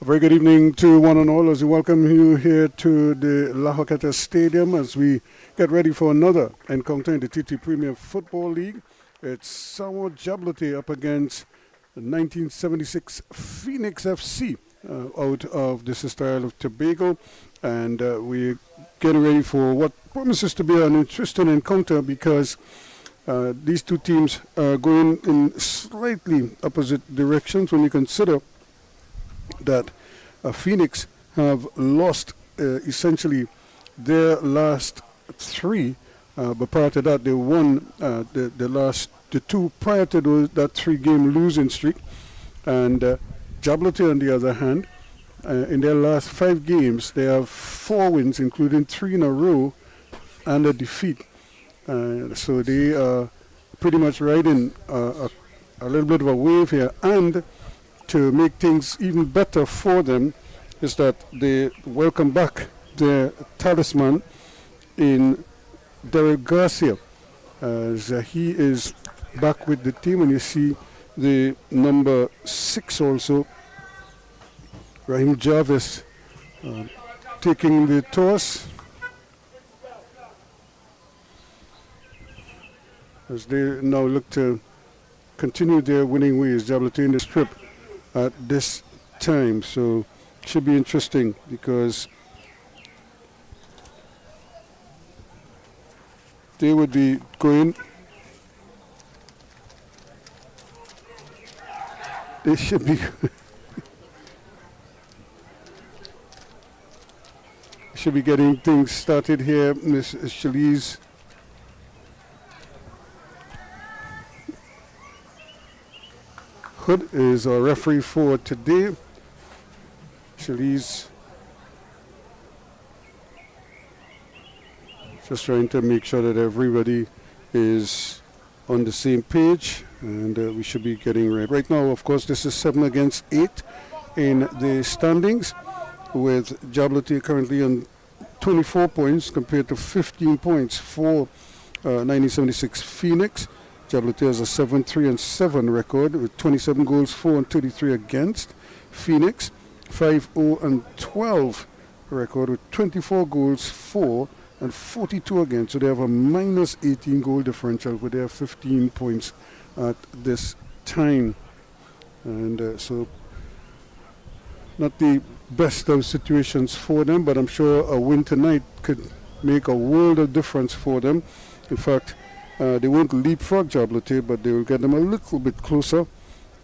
A very good evening to one and all as we welcome you here to the La Joqueta Stadium as we get ready for another encounter in the TT Premier Football League. It's Juan Jabloteh up against the 1976 Phoenix FC out of the sister Isle of Tobago, and we're getting ready for what promises to be an interesting encounter because these two teams are going in slightly opposite directions when you consider that Phoenix have lost essentially their last three, but prior to that they won the two prior to that three-game losing streak. And Jabloteh, on the other hand, in their last 5 games, they have 4 wins, including 3 in a row, and a defeat. So they are pretty much riding a little bit of a wave here. And to make things even better for them is that they welcome back their talisman in Derek Garcia, as he is back with the team. And you see the number 6 also, Raheem Jarvis, taking the toss as they now look to continue their winning ways. Jabloteh in the strip at this time, so should be interesting because they would be going, they should be should be getting things started here. Miss Shaliz Hood is our referee for today. Shaliz just trying to make sure that everybody is on the same page, and we should be getting right now. Of course, this is 7 against 8 in the standings, with Jabloteh currently on 24 points compared to 15 points for 1976 Phoenix. Jabloteh has a 7-3-7 record with 27 goals for and 33 against. Phoenix 5-0-12 record with 24 goals for and 42 against. So they have a minus 18 goal differential with their 15 points at this time. And so not the best of situations for them, but I'm sure a win tonight could make a world of difference for them. In fact, they won't leapfrog Jabloteh, but they will get them a little bit closer,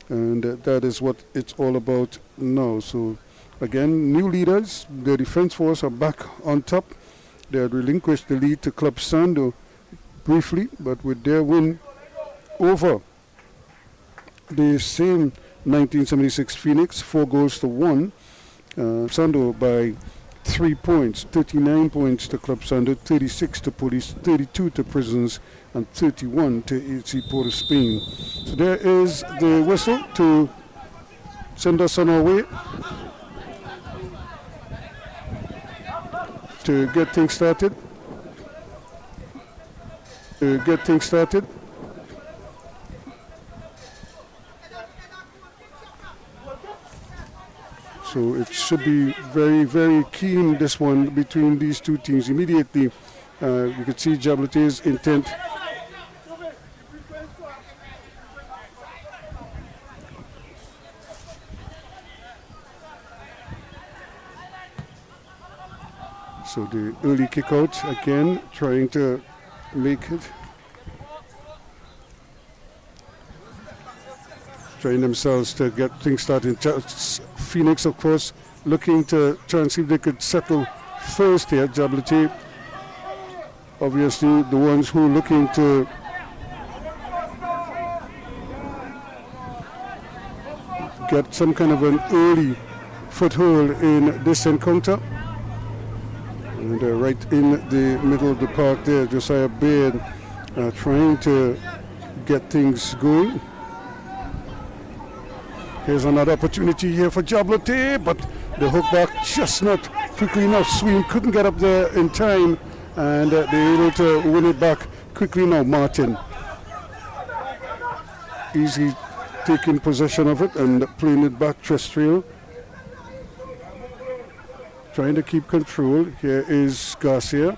and that is what it's all about now. So again, new leaders, the defense force are back on top. They had relinquished the lead to Club Sando briefly, but with their win over the same 1976 Phoenix, 4-1, Sando by 3 points, 39 points to Club Sando, 36 to Police, 32 to Prisons, and 31 to AC Port of Spain. So there is the whistle to send us on our way to get things started. So it should be very, very keen, this one between these two teams. Immediately, you could see Jabloteh's intent. So the early kick out again, trying to make it. Trying themselves to get things started. Phoenix, of course, looking to try and see if they could settle first here. Jabloteh, obviously, the ones who are looking to get some kind of an early foothold in this encounter. And right in the middle of the park there, Josiah Baird trying to get things going. Here's another opportunity here for Jabloteh, but the hook back just not quickly enough. Sween couldn't get up there in time, and they're able to win it back quickly now. Martin easy taking possession of it and playing it back. Trestrill trying to keep control. Here is Garcia,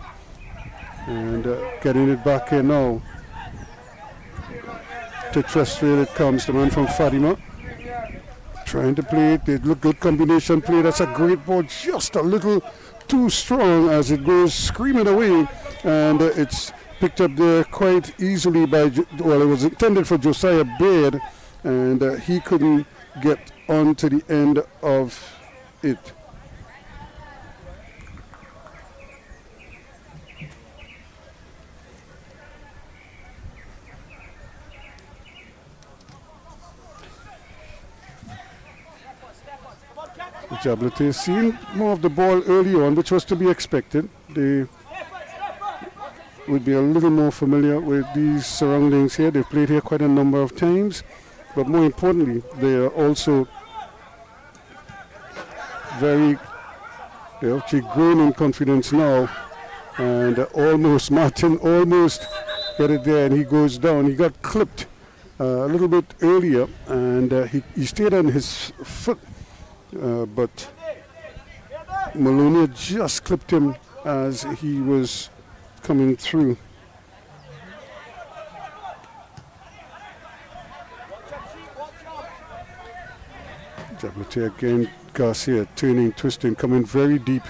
and getting it back here now. To Trestrail it comes, the man from Fatima. Trying to play it. They look good combination play. That's a great ball. Just a little too strong as it goes screaming away. And it's picked up there quite easily by, well, it was intended for Josiah Baird. And he couldn't get onto the end of it. Jabloteh seen more of the ball early on, which was to be expected. They would be a little more familiar with these surroundings here. They've played here quite a number of times, but more importantly, they are also they're actually growing in confidence now. And Martin almost got it there, and he goes down. He got clipped a little bit earlier, and he stayed on his foot. But Maloney just clipped him as he was coming through. Jabloteh again, Garcia turning, twisting, coming very deep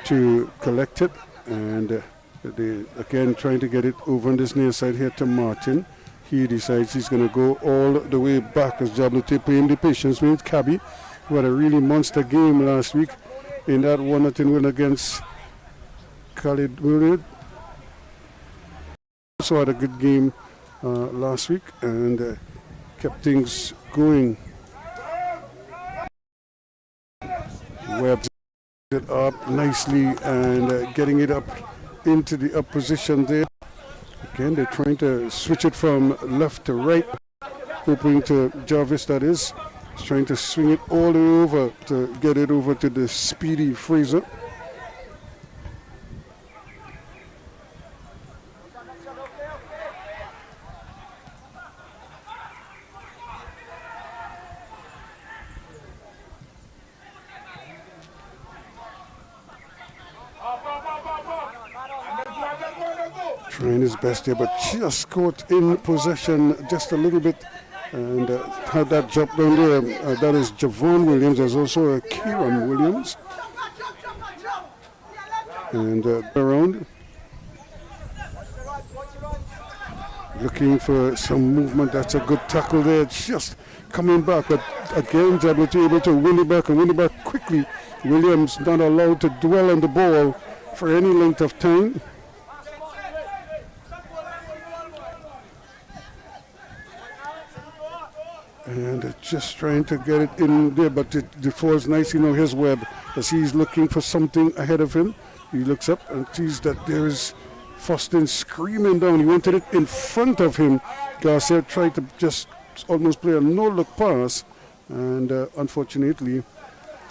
to collect it, and they again trying to get it over on this near side here to Martin. He decides he's going to go all the way back as Jabloteh playing the patience with Cabby, who had a really monster game last week in that 1-0 win against Khalid Willard. Also had a good game last week and kept things going. Webb it up nicely and getting it up into the up position there. Again, they're trying to switch it from left to right, hoping to Jarvis, that is. He's trying to swing it all the way over to get it over to the speedy Fraser. Trying his best here, but just caught in possession just a little bit. And had that jump down there. That is Javon Williams. There's also a Kieran Williams. And around. Looking for some movement. That's a good tackle there. It's just coming back. But again, Jabloteh able to win it back and win it back quickly. Williams not allowed to dwell on the ball for any length of time. And just trying to get it in there, but it falls nicely. Now here's Webb as he's looking for something ahead of him. He looks up and sees that there is Foston screaming down. He wanted it in front of him. Garcia tried to just almost play a no-look pass, and unfortunately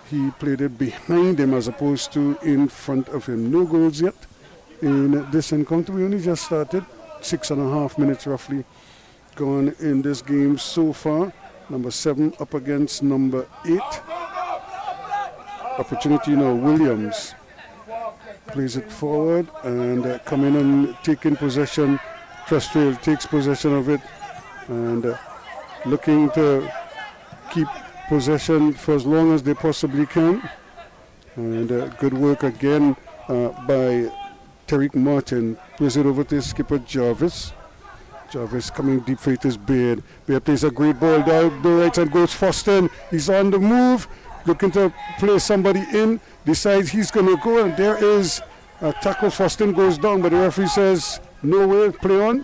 he played it behind him as opposed to in front of him. No goals yet in this encounter. We only just started. 6.5 minutes roughly gone in this game so far. Number 7 up against number 8. Opportunity now, Williams plays it forward and coming and taking possession. Trestrail takes possession of it and looking to keep possession for as long as they possibly can. And good work again by Tariq Martin. Plays it over to skipper Jarvis. Jarvis coming deep for it is Baird. Baird plays a great ball down the right and goes Foston. He's on the move, looking to play somebody in. Decides he's going to go, and there is a tackle. Foston goes down, but the referee says no way, play on.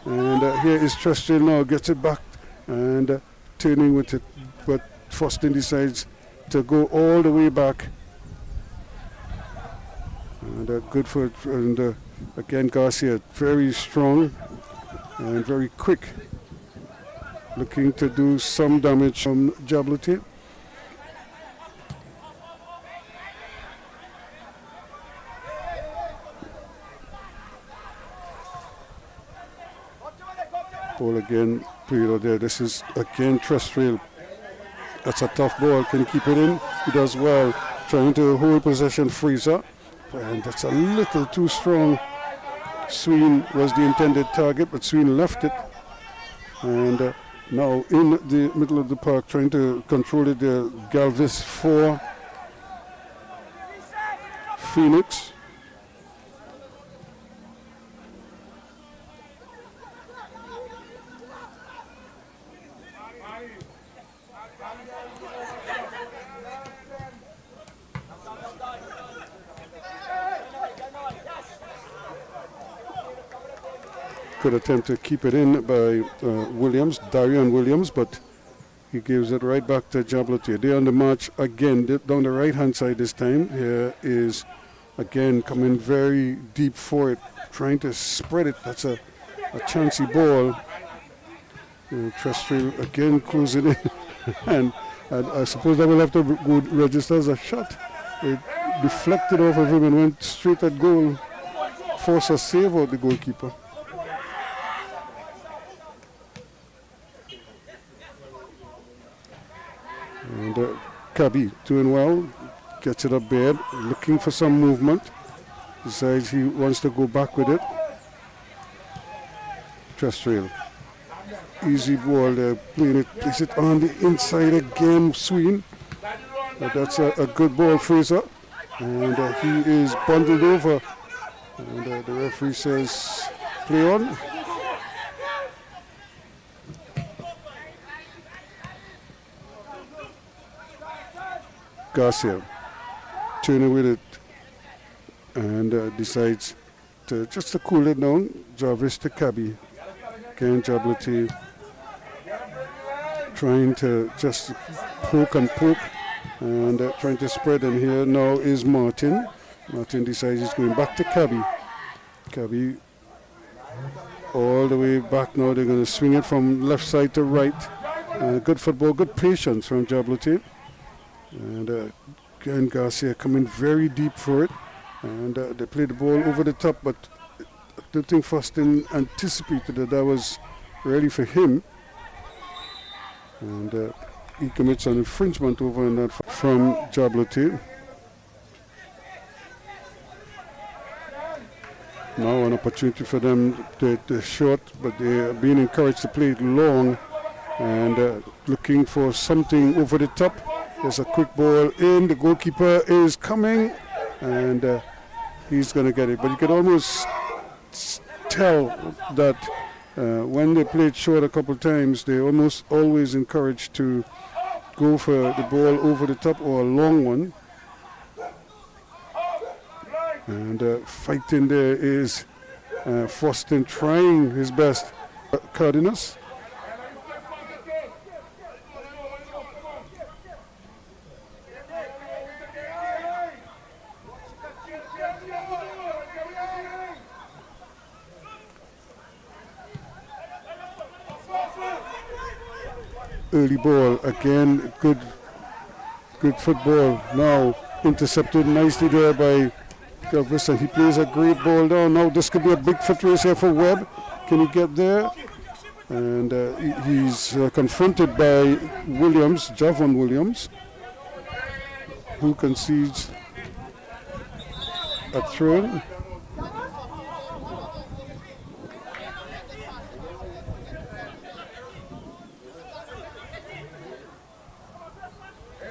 And here is Trestrail now, gets it back and turning with it. But Foston decides to go all the way back. And good for it. And again, Garcia, very strong and very quick, looking to do some damage from Jabloteh. Ball again, played out there. This is again Trestrail. That's a tough ball. Can he keep it in? He does well. trying to hold possession. Fraser, and that's a little too strong. Sween was the intended target, but Sween left it. And now in the middle of the park, trying to control it, Galvis for Phoenix. Could attempt to keep it in by Williams, Darian Williams, but he gives it right back to Jabloteh. They're on the march again, down the right-hand side this time. Here is, again, coming very deep for it, trying to spread it. That's a chancy ball. Trestrill again closing in, and I suppose that will have to go register as a shot. It deflected off of him and went straight at goal. Forced a save out the goalkeeper. And Kabi doing well, gets it up bad, looking for some movement. Decides he wants to go back with it. Trestrill, easy ball there, playing it, place it on the inside again, Sween. That's a good ball, Fraser. And he is bundled over. And the referee says, play on. Garcia turning with it and decides to just to cool it down. Jarvis to Kabi. Again, Jabloteh trying to just poke and trying to spread. And here now is Martin. Martin decides he's going back to Kabi. Kabi all the way back now. They're going to swing it from left side to right. Good football, good patience from Jabloteh. And again, Garcia coming very deep for it. And they played the ball over the top, but I don't think Foston anticipated that was ready for him. And he commits an infringement over on that from Jabloteh. Now an opportunity for them to short, but they are being encouraged to play it long and looking for something over the top. There's a quick ball in, the goalkeeper is coming and he's going to get it. But you could almost tell that when they played short a couple times, they almost always encouraged to go for the ball over the top or a long one. And fighting there is Foston trying his best. Cardenas. Early ball again, good football. Now intercepted nicely there by Galvis, and he plays a great ball down. Now this could be a big foot race here for Webb. Can he get there? And he's confronted by Williams, Javon Williams, who concedes a throw.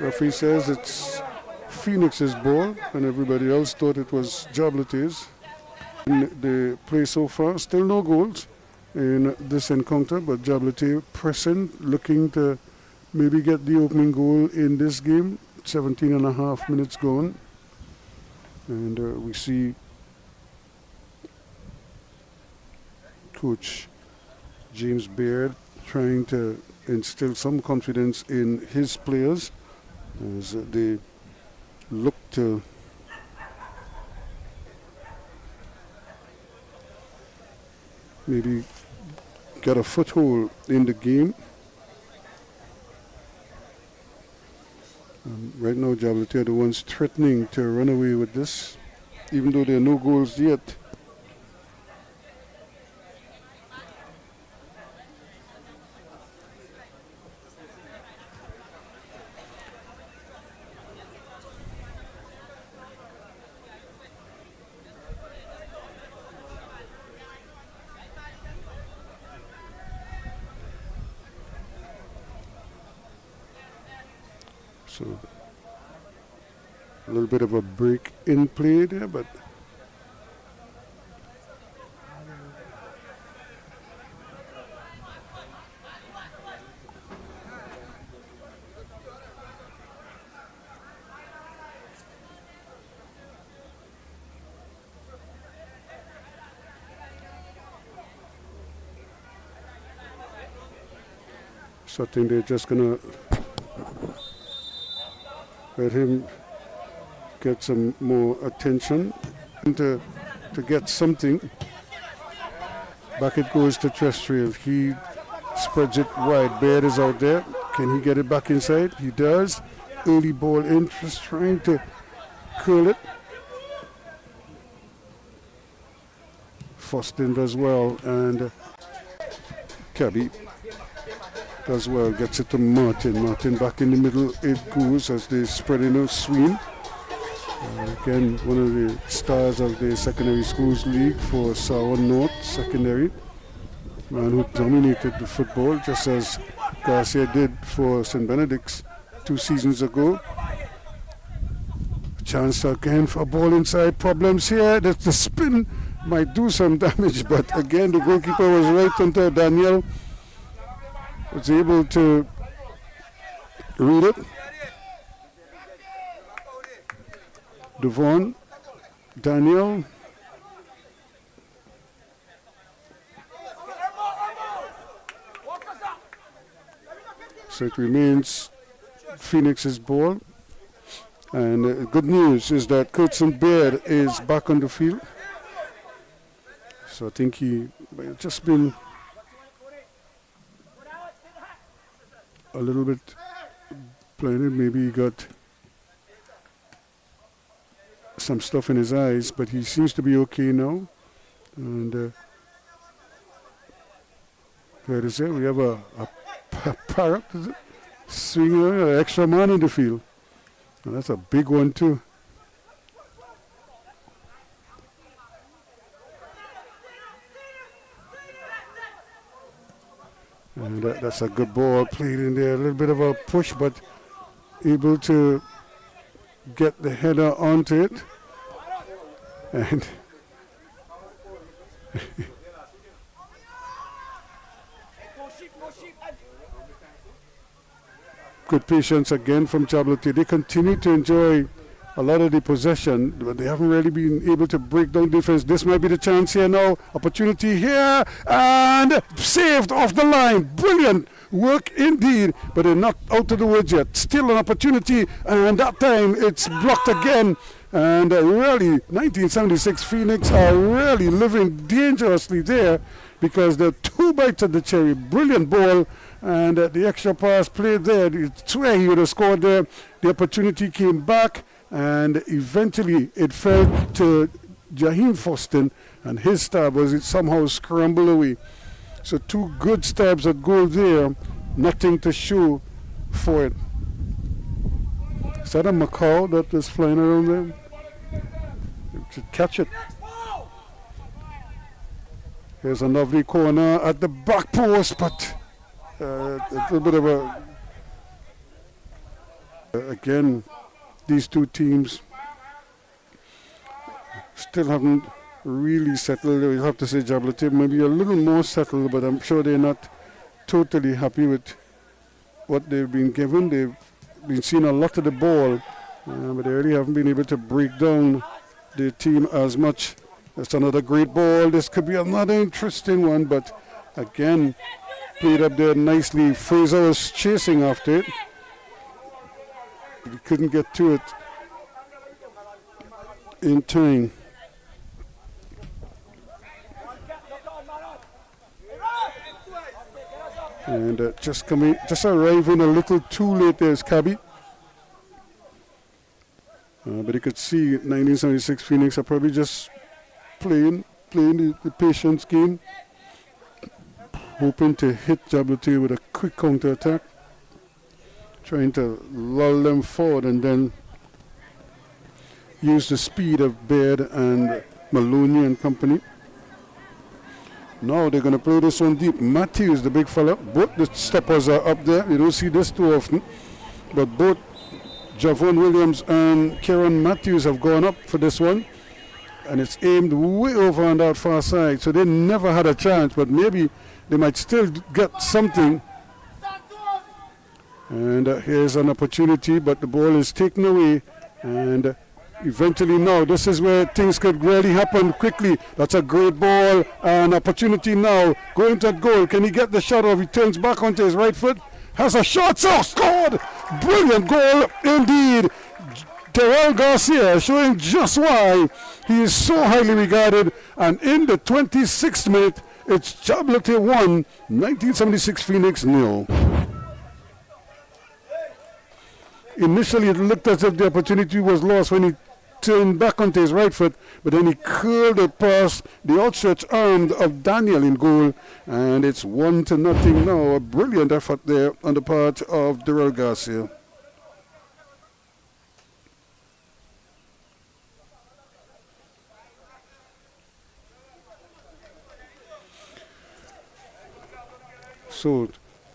Referee says it's Phoenix's ball, and everybody else thought it was Jabloteh's. In the play so far, still no goals in this encounter, but Jabloteh pressing, looking to maybe get the opening goal in this game. 17 and a half minutes gone. And we see Coach James Baird trying to instill some confidence in his players as they look to maybe get a foothold in the game. Right now, Jabloteh are the ones threatening to run away with this, even though there are no goals yet. So a little bit of a break in play there, but so I think they're just gonna let him get some more attention and to get something. Back it goes to terrestrial. He spreads it wide. Baird is out there. Can he get it back inside? He does. Early ball in, just trying to curl it. Foston does well, and Cabby does well, gets it to Martin. Martin back in the middle, it goes as they spread in a swing. Again, one of the stars of the secondary schools league for Sour North Secondary. Man who dominated the football just as Garcia did for St. Benedict's 2 seasons ago. Chance again for a ball inside. Problems here. The spin might do some damage, but again the goalkeeper was right until Daniel was able to read it. Devon, Daniel, so it remains Phoenix's ball. And good news is that Kurtzen Baird is back on the field. So I think he might have just been a little bit blinded. Maybe he got some stuff in his eyes, but he seems to be okay now. And there it is. We have a parrot, is it? Swinging an extra man in the field. And that's a big one too. And that's a good ball played in there. A little bit of a push, but able to get the header onto it. And good patience again from Jabloteh. They continue to enjoy a lot of the possession, but they haven't really been able to break down defense. This might be the chance here now. Opportunity here, and saved off the line. Brilliant work indeed, but they're not out of the woods yet. Still an opportunity, and that time it's blocked again. And really, 1976 Phoenix are really living dangerously there, because the 2 bites at the cherry. Brilliant ball, and the extra pass played there. It's where he would have scored there. The opportunity came back, and eventually it fell to Jaheim Foston, and his stab was it somehow scrambled away. So 2 good stabs at goal there, nothing to show for it. Is that a macaw that is flying around there? You should catch it. Here's a lovely corner at the back post, but a little bit of a... again, these 2 teams still haven't really settled. You have to say Jabloteh maybe a little more settled, but I'm sure they're not totally happy with what they've been given. They've been seeing a lot of the ball, but they really haven't been able to break down the team as much. That's another great ball. This could be another interesting one, but again, played up there nicely. Fraser was chasing after it. He couldn't get to it in time. And just arriving a little too late there is Cabby. But you could see 1976 Phoenix are probably just playing the patience game, hoping to hit Jabloteh with a quick counter attack, trying to lull them forward and then use the speed of Baird and Maloney and company. Now they're going to play this one deep. Matthews, the big fella, both the steppers are up there. You don't see this too often, but both Javon Williams and Kieran Matthews have gone up for this one. And it's aimed way over on that far side. So they never had a chance, but maybe they might still get something. And here's an opportunity, but the ball is taken away. And eventually now, this is where things could really happen quickly. That's a great ball. An opportunity now. Going to goal. Can he get the shot off? He turns back onto his right foot. Has a shot. So scored! Brilliant goal indeed. Terrell Garcia showing just why he is so highly regarded. And in the 26th minute, it's Jabloteh 1, 1976 Phoenix 0. Initially, it looked as if the opportunity was lost when he turned back onto his right foot, but then he curled it past the outstretched arm of Daniel in goal, and it's 1-0 now. A brilliant effort there on the part of Terrell Garcia. So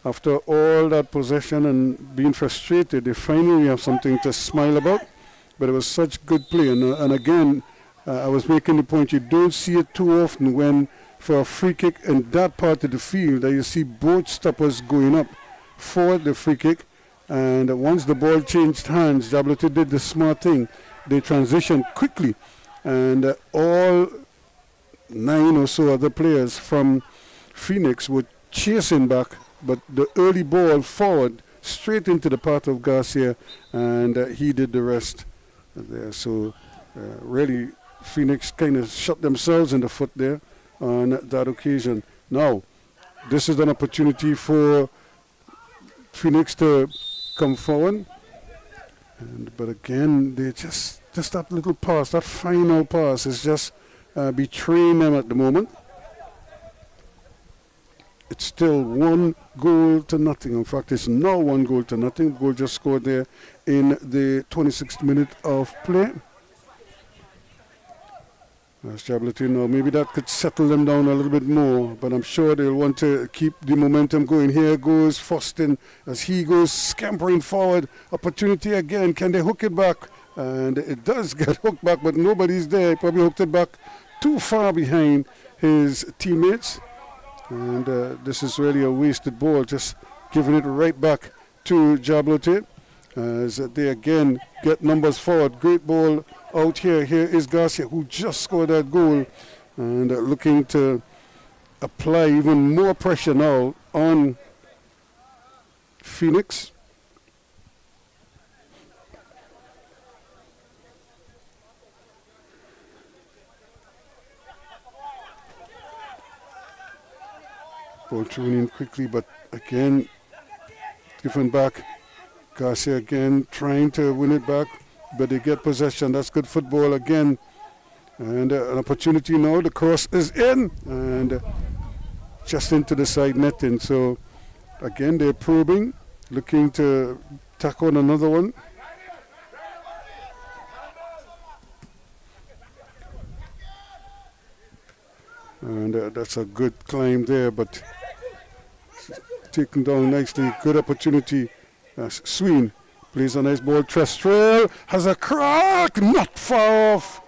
after all that possession and being frustrated, they finally have something to smile about. But it was such good play. And again, I was making the point, you don't see it too often when for a free kick in that part of the field that you see both stoppers going up for the free kick. And once the ball changed hands, Jabloteh did the smart thing. They transitioned quickly. And all 9 or so other players from Phoenix were chasing back, but the early ball forward straight into the path of Garcia, and he did the rest there. So really Phoenix kind of shot themselves in the foot there on that occasion. Now this is an opportunity for Phoenix to come forward, but again they just that little pass, that final pass is just betraying them at the moment. It's still 1-0. In fact, it's now 1-0. Goal just scored there in the 26th minute of play. As Jabloteh now, maybe that could settle them down a little bit more, but I'm sure they'll want to keep the momentum going. Here goes Foston as he goes scampering forward. Opportunity again. Can they hook it back? And it does get hooked back, but nobody's there. He probably hooked it back too far behind his teammates. And this is really a wasted ball, just giving it right back to Jabloteh as they again get numbers forward. Great ball out here. Here is Garcia, who just scored that goal, and looking to apply even more pressure now on Phoenix. Ball thrown in quickly, but again, given back. Garcia again trying to win it back, but they get possession. That's good football again. And an opportunity now. The cross is in, and just into the side netting. So again, they're probing, looking to tack on another one. And that's a good climb there, but taken down nicely. Good opportunity. Sween plays a nice ball. Trestrell has a crack, not far off.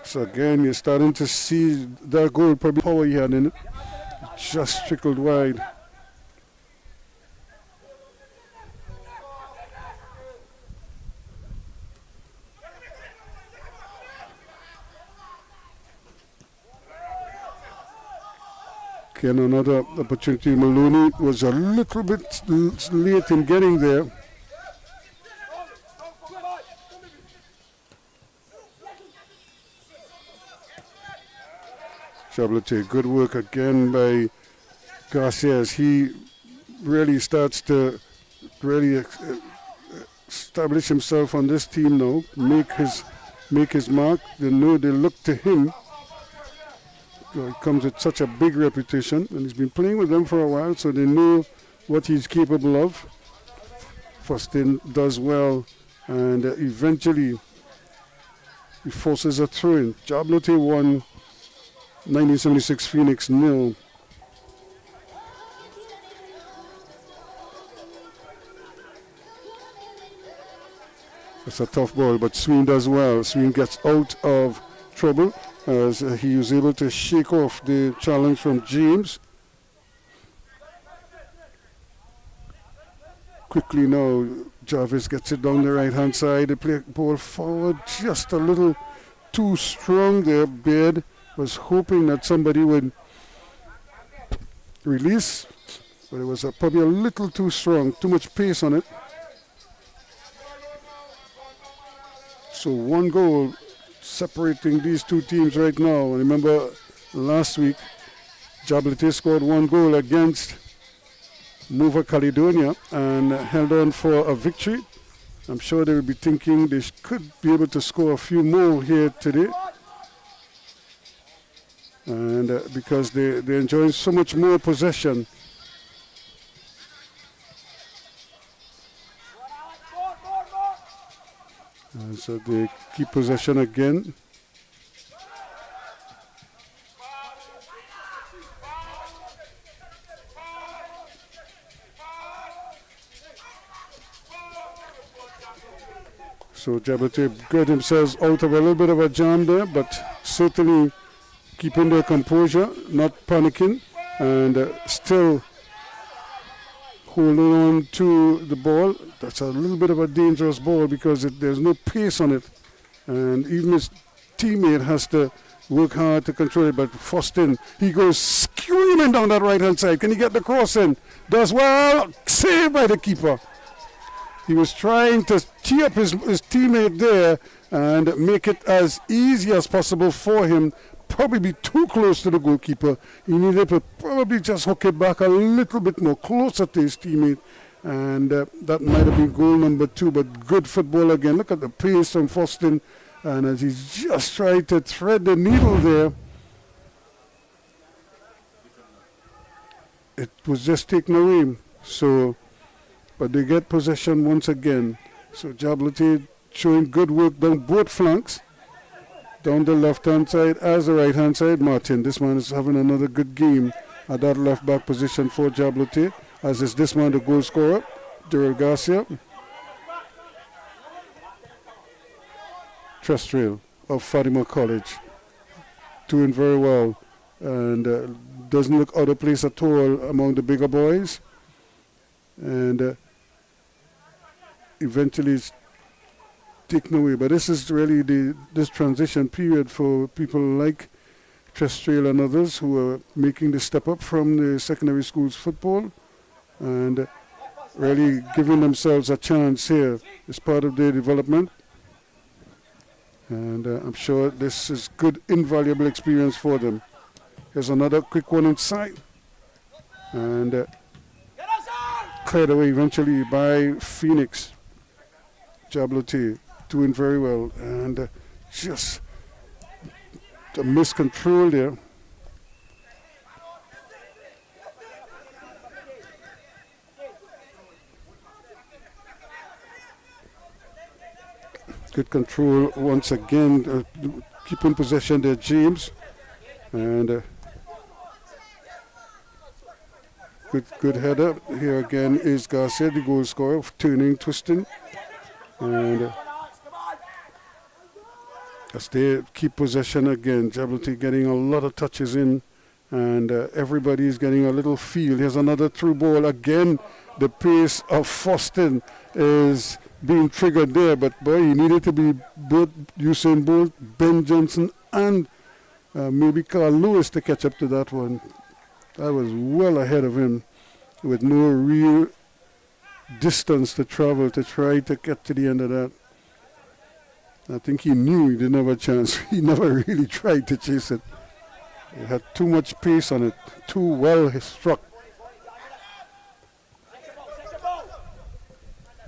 So again, you're starting to see that goal, probably power he had in it. Just trickled wide. Again, another opportunity. Maloney was a little bit late in getting there. Jabloteh, good work again by Garcia as he really starts to establish himself on this team now, make his mark. They know they look to him. He comes with such a big reputation, and he's been playing with them for a while, so they know what he's capable of. Fostin does well, and eventually he forces a throw-in. Jabloteh 1, 1976 Phoenix 0. It's a tough ball, but Sween does well. Sween gets out of trouble as he was able to shake off the challenge from James. Quickly now, Jarvis gets it down the right-hand side. They play ball forward just a little too strong there. Beard was hoping that somebody would release, but it was probably a little too strong, too much pace on it. So one goal separating these two teams right now. And remember last week, Jabloteh scored one goal against Nova Caledonia and held on for a victory. I'm sure they will be thinking they could be able to score a few more here today. And because they're enjoying so much more possession. And so they keep possession again. So Jabloteh got themselves out of a little bit of a jam there, but certainly keeping their composure, not panicking, and still holding on to the ball. That's a little bit of a dangerous ball because there's no pace on it. And even his teammate has to work hard to control it. But Foston, he goes screaming down that right-hand side. Can he get the cross in? Does well. Saved by the keeper. He was trying to tee up his teammate there and make it as easy as possible for him. Probably be too close to the goalkeeper. He needed to probably just hook it back a little bit more closer to his teammate. And that might have been goal number 2, but good football again. Look at the pace from Foston. And as he's just trying to thread the needle there, it was just taken away. So, but they get possession once again. So Jabloteh showing good work down both flanks. Down the left-hand side as the right-hand side. Martin, this man is having another good game at that left-back position for Jabloteh, as is this man, the goal scorer, Daryl Garcia. Trestrail of Fatima College, doing very well, and doesn't look out of place at all among the bigger boys. And eventually it's taken away. But this is really this transition period for people like Trestrail and others who are making the step up from the secondary schools football and really giving themselves a chance here as part of their development. And I'm sure this is good, invaluable experience for them. Here's another quick one inside. And cleared away eventually by Phoenix. Jabloteh doing very well. And just the miscontrol there. Good control once again, keeping possession there, James. And good header. Here again is Garcia, the goal scorer, turning, twisting. And as they keep possession again, Jabloteh getting a lot of touches in, and everybody is getting a little feel. Here's another through ball. Again, the pace of Foston is being triggered there, but boy, he needed to be both Usain Bolt, Ben Johnson, and maybe Carl Lewis to catch up to that one. That was well ahead of him with no real distance to travel to try to get to the end of that. I think he knew he didn't have a chance. He never really tried to chase it. It had too much pace on it, too well struck.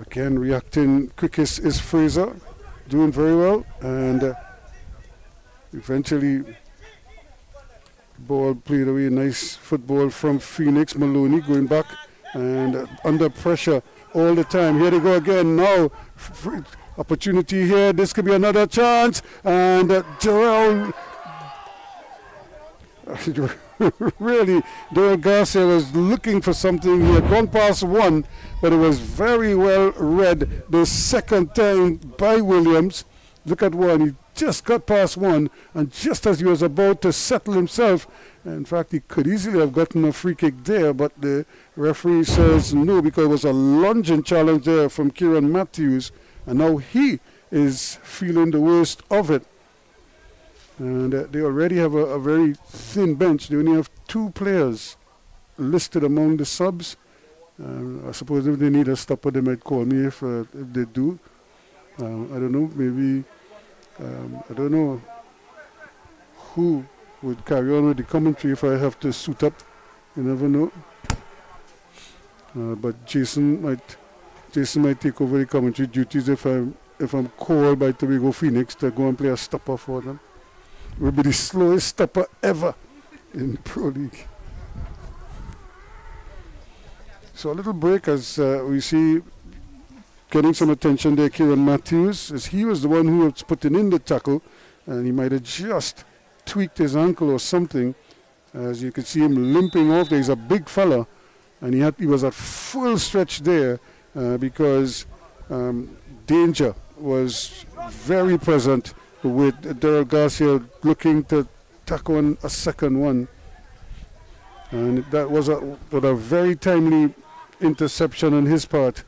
Again, reacting quickest is Fraser, doing very well, and eventually ball played away. Nice football from Phoenix. Maloney going back and under pressure all the time. Here they go again now. Opportunity here. This could be another chance. And Joel Really, Derek Garcia was looking for something. He had gone past one, but it was very well read the second time by Williams. Look at one. He just got past one, and just as he was about to settle himself, in fact, he could easily have gotten a free kick there, but the referee says no because it was a lunging challenge there from Kieran Matthews, and now he is feeling the worst of it. And they already have a very thin bench. They only have 2 players listed among the subs. I suppose if they need a stopper, they might call me if they do. I don't know, maybe, I don't know who would carry on with the commentary if I have to suit up. You never know. But Jason might take over the commentary duties if I'm called by Tobago Phoenix to go and play a stopper for them. It will be the slowest stopper ever in Pro League. So a little break as we see getting some attention there, Kieran Matthews, as he was the one who was putting in the tackle, and he might have just tweaked his ankle or something. As you can see him limping off there. He's a big fella, and he was at full stretch there because danger was very present with Daryl Garcia looking to tack on a second one. And that was a very timely interception on his part.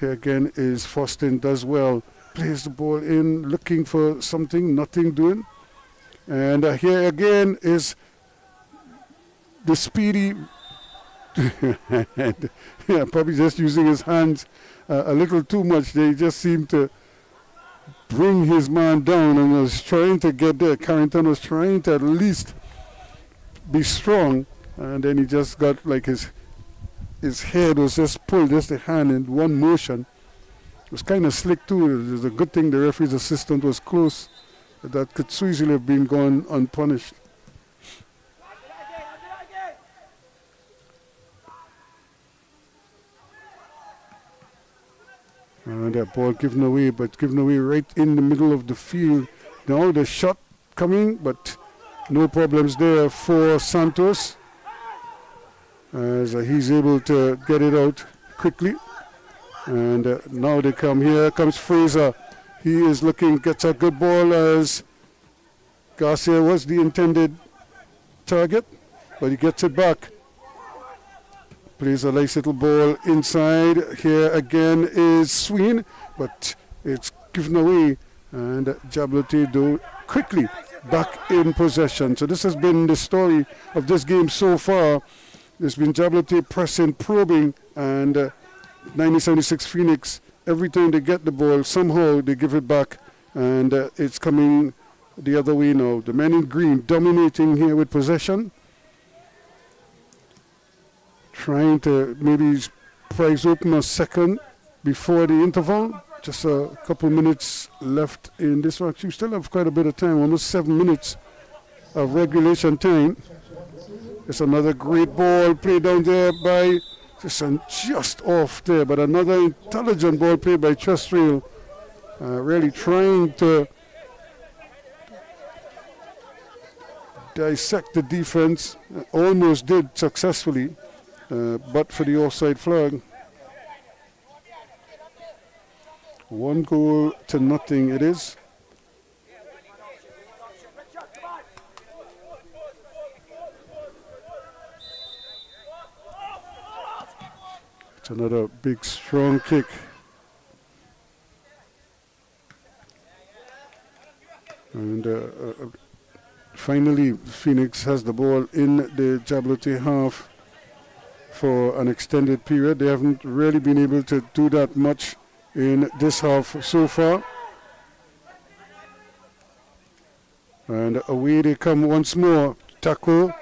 Here again is Fostin, does well, plays the ball in, looking for something, nothing doing. And here again is the speedy, yeah, probably just using his hands a little too much. They just seem to bring his man down, and was trying to get there. Carrington was trying to at least be strong, and then he just got like his head was just pulled, just the hand in one motion. It was kind of slick too. It was a good thing the referee's assistant was close. That could so easily have been gone unpunished. And that ball given away, but given away right in the middle of the field. Now the shot coming, but no problems there for Santos, as he's able to get it out quickly. And now they come. Here comes Fraser. He is looking, gets a good ball as Garcia was the intended target, but he gets it back. Plays a nice little ball inside. Here again is Sween, but it's given away. And Jabloteh do quickly back in possession. So this has been the story of this game so far. There's been Jabloteh pressing, probing, and 1976 Phoenix, every time they get the ball, somehow they give it back, and it's coming the other way now. The men in green dominating here with possession, trying to maybe prize open a second before the interval. Just a couple minutes left in this one. You still have quite a bit of time, almost 7 minutes of regulation time. It's another great ball played down there by just off there, but another intelligent ball played by Chestrail, really trying to dissect the defense. Almost did successfully, but for the offside flag. 1-0 it is. It's another big strong kick. And finally Phoenix has the ball in the Jabloteh half for an extended period. They haven't really been able to do that much in this half so far. And away they come once more. Tackle,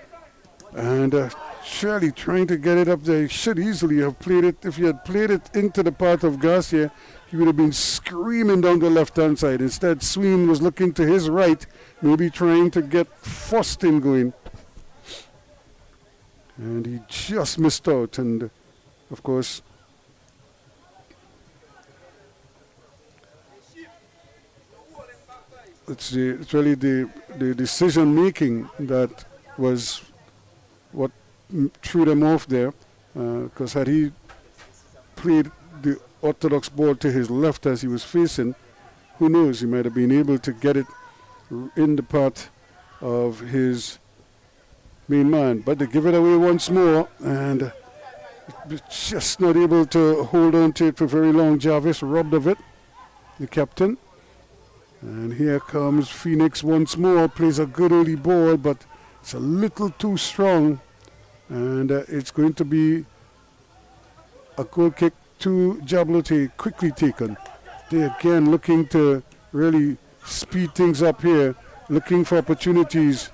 and Shirley trying to get it up there. He should easily have played it. If he had played it into the path of Garcia, he would have been screaming down the left-hand side. Instead, Sween was looking to his right, maybe trying to get Fostin going. And he just missed out. And, of course, it's really the decision-making that was what threw them off there, because had he played the orthodox ball to his left as he was facing, who knows, he might have been able to get it in the path of his main man. But they give it away once more, and just not able to hold on to it for very long. Jarvis robbed of it, the captain. And here comes Phoenix once more, plays a good early ball, but it's a little too strong. And it's going to be a goal kick to Jabloteh, quickly taken. They again looking to really speed things up here, looking for opportunities,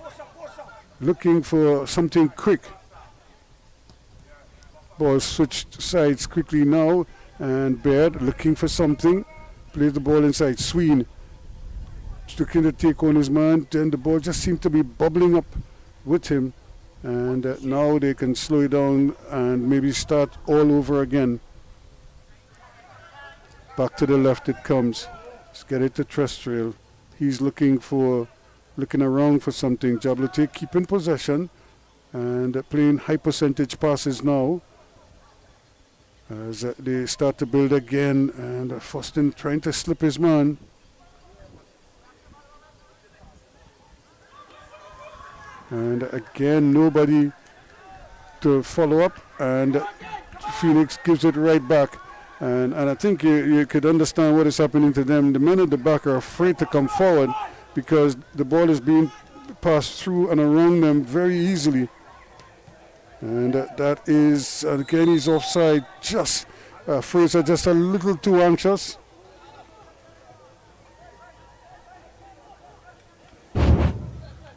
looking for something quick. Ball switched sides quickly now, and Baird looking for something, plays the ball inside. Sween looking to take on his man, then the ball just seemed to be bubbling up with him, and now they can slow it down and maybe start all over again. Back to the left it comes. Let's get it to Trestrail. He's looking around for something. Jabloteh keeping possession and playing high percentage passes now as they start to build again, and Foston trying to slip his man. And again, nobody to follow up, and Phoenix gives it right back. And I think you could understand what is happening to them. The men at the back are afraid to come forward because the ball is being passed through and around them very easily. And that is, again, he's offside. Just Fraser just a little too anxious.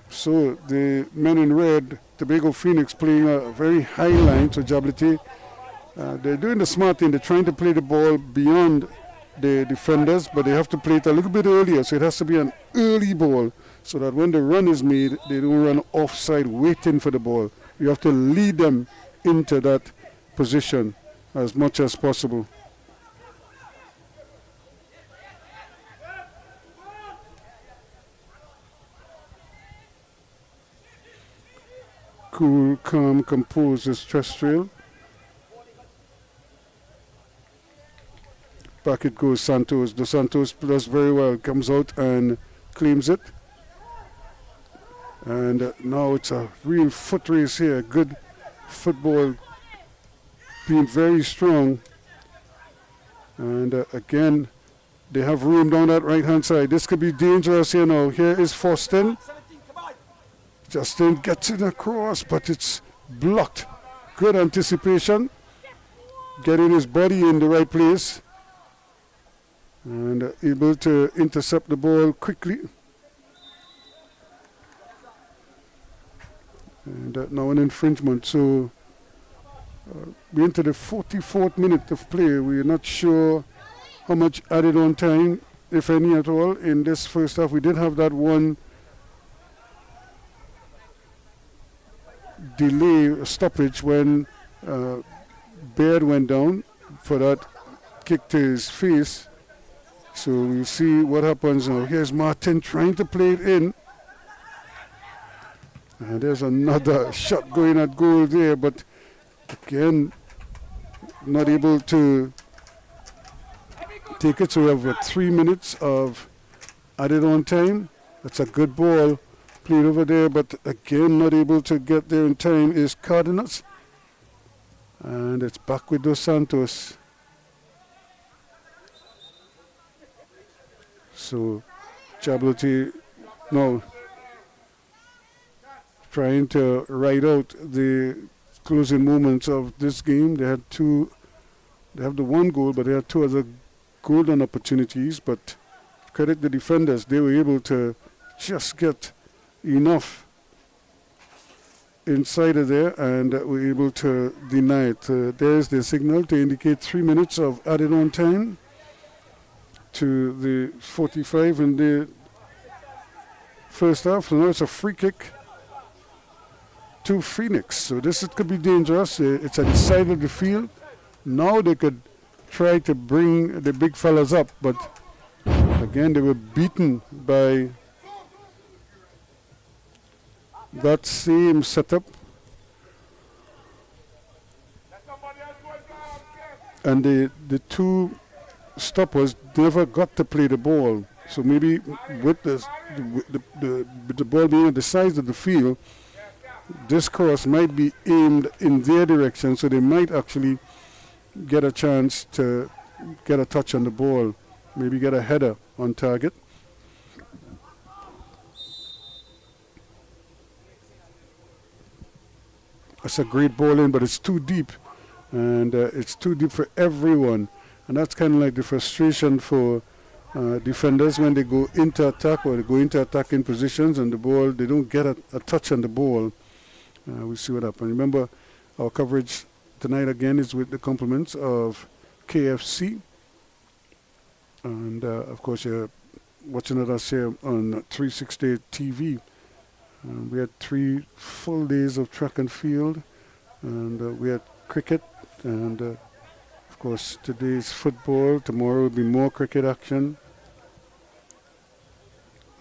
So the men in red, Tobago Phoenix, playing a very high line to Jabloteh. They're doing the smart thing. They're trying to play the ball beyond the defenders, but they have to play it a little bit earlier. So it has to be an early ball so that when the run is made, they don't run offside waiting for the ball. You have to lead them into that position as much as possible. Cool, calm, composed is Trestrail. Back it goes Santos. Dos Santos does very well, comes out and claims it. And now it's a real foot race here. Good football, being very strong. And again, they have room down that right-hand side. This could be dangerous here now. Here is Foston. Justin gets it across, but it's blocked. Good anticipation. Getting his body in the right place. And able to intercept the ball quickly. And now an infringement. So we're into the 44th minute of play. We're not sure how much added on time, if any at all, in this first half. We did have that one delay stoppage when Baird went down for that kick to his face. So we'll see what happens now. Here's Martin trying to play it in. And there's another shot going at goal there, but again, not able to take it. So we have 3 minutes of added on time. That's a good ball played over there, but again, not able to get there in time is Cardenas. And it's back with Dos Santos. So Jabloteh now trying to ride out the closing moments of this game. They have the one goal, but they had two other golden opportunities. But credit the defenders, they were able to just get enough inside of there and were able to deny it. There's the signal to indicate 3 minutes of added on time to the 45 in the first half. So now it's a free kick to Phoenix. So this could be dangerous. It's at the side of the field. Now they could try to bring the big fellas up, but again they were beaten by that same setup. And the two stoppers never got to play the ball. So maybe with the ball being at the size of the field, this cross might be aimed in their direction, so they might actually get a chance to get a touch on the ball, maybe get a header on target. It's a great ball in, but it's too deep. And it's too deep for everyone. And that's kind of like the frustration for defenders when they go into attack or they go into attacking positions and the ball, they don't get a touch on the ball. We'll see what happens. Remember, our coverage tonight again is with the compliments of KFC. And of course, you're watching us here on 360 TV. We had 3 full days of track and field, and we had cricket. And, of course, today's football. Tomorrow will be more cricket action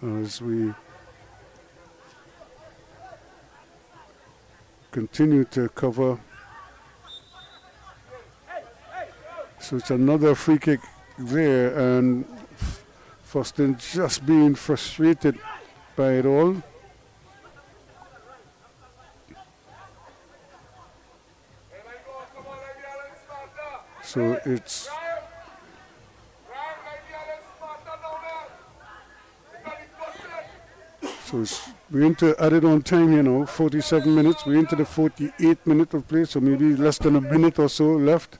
as we continue to cover. So it's another free kick there, and Foston just being frustrated by it all. So it's we're into added on time, 47 minutes. We're into the 48th minute of play, so maybe less than a minute or so left.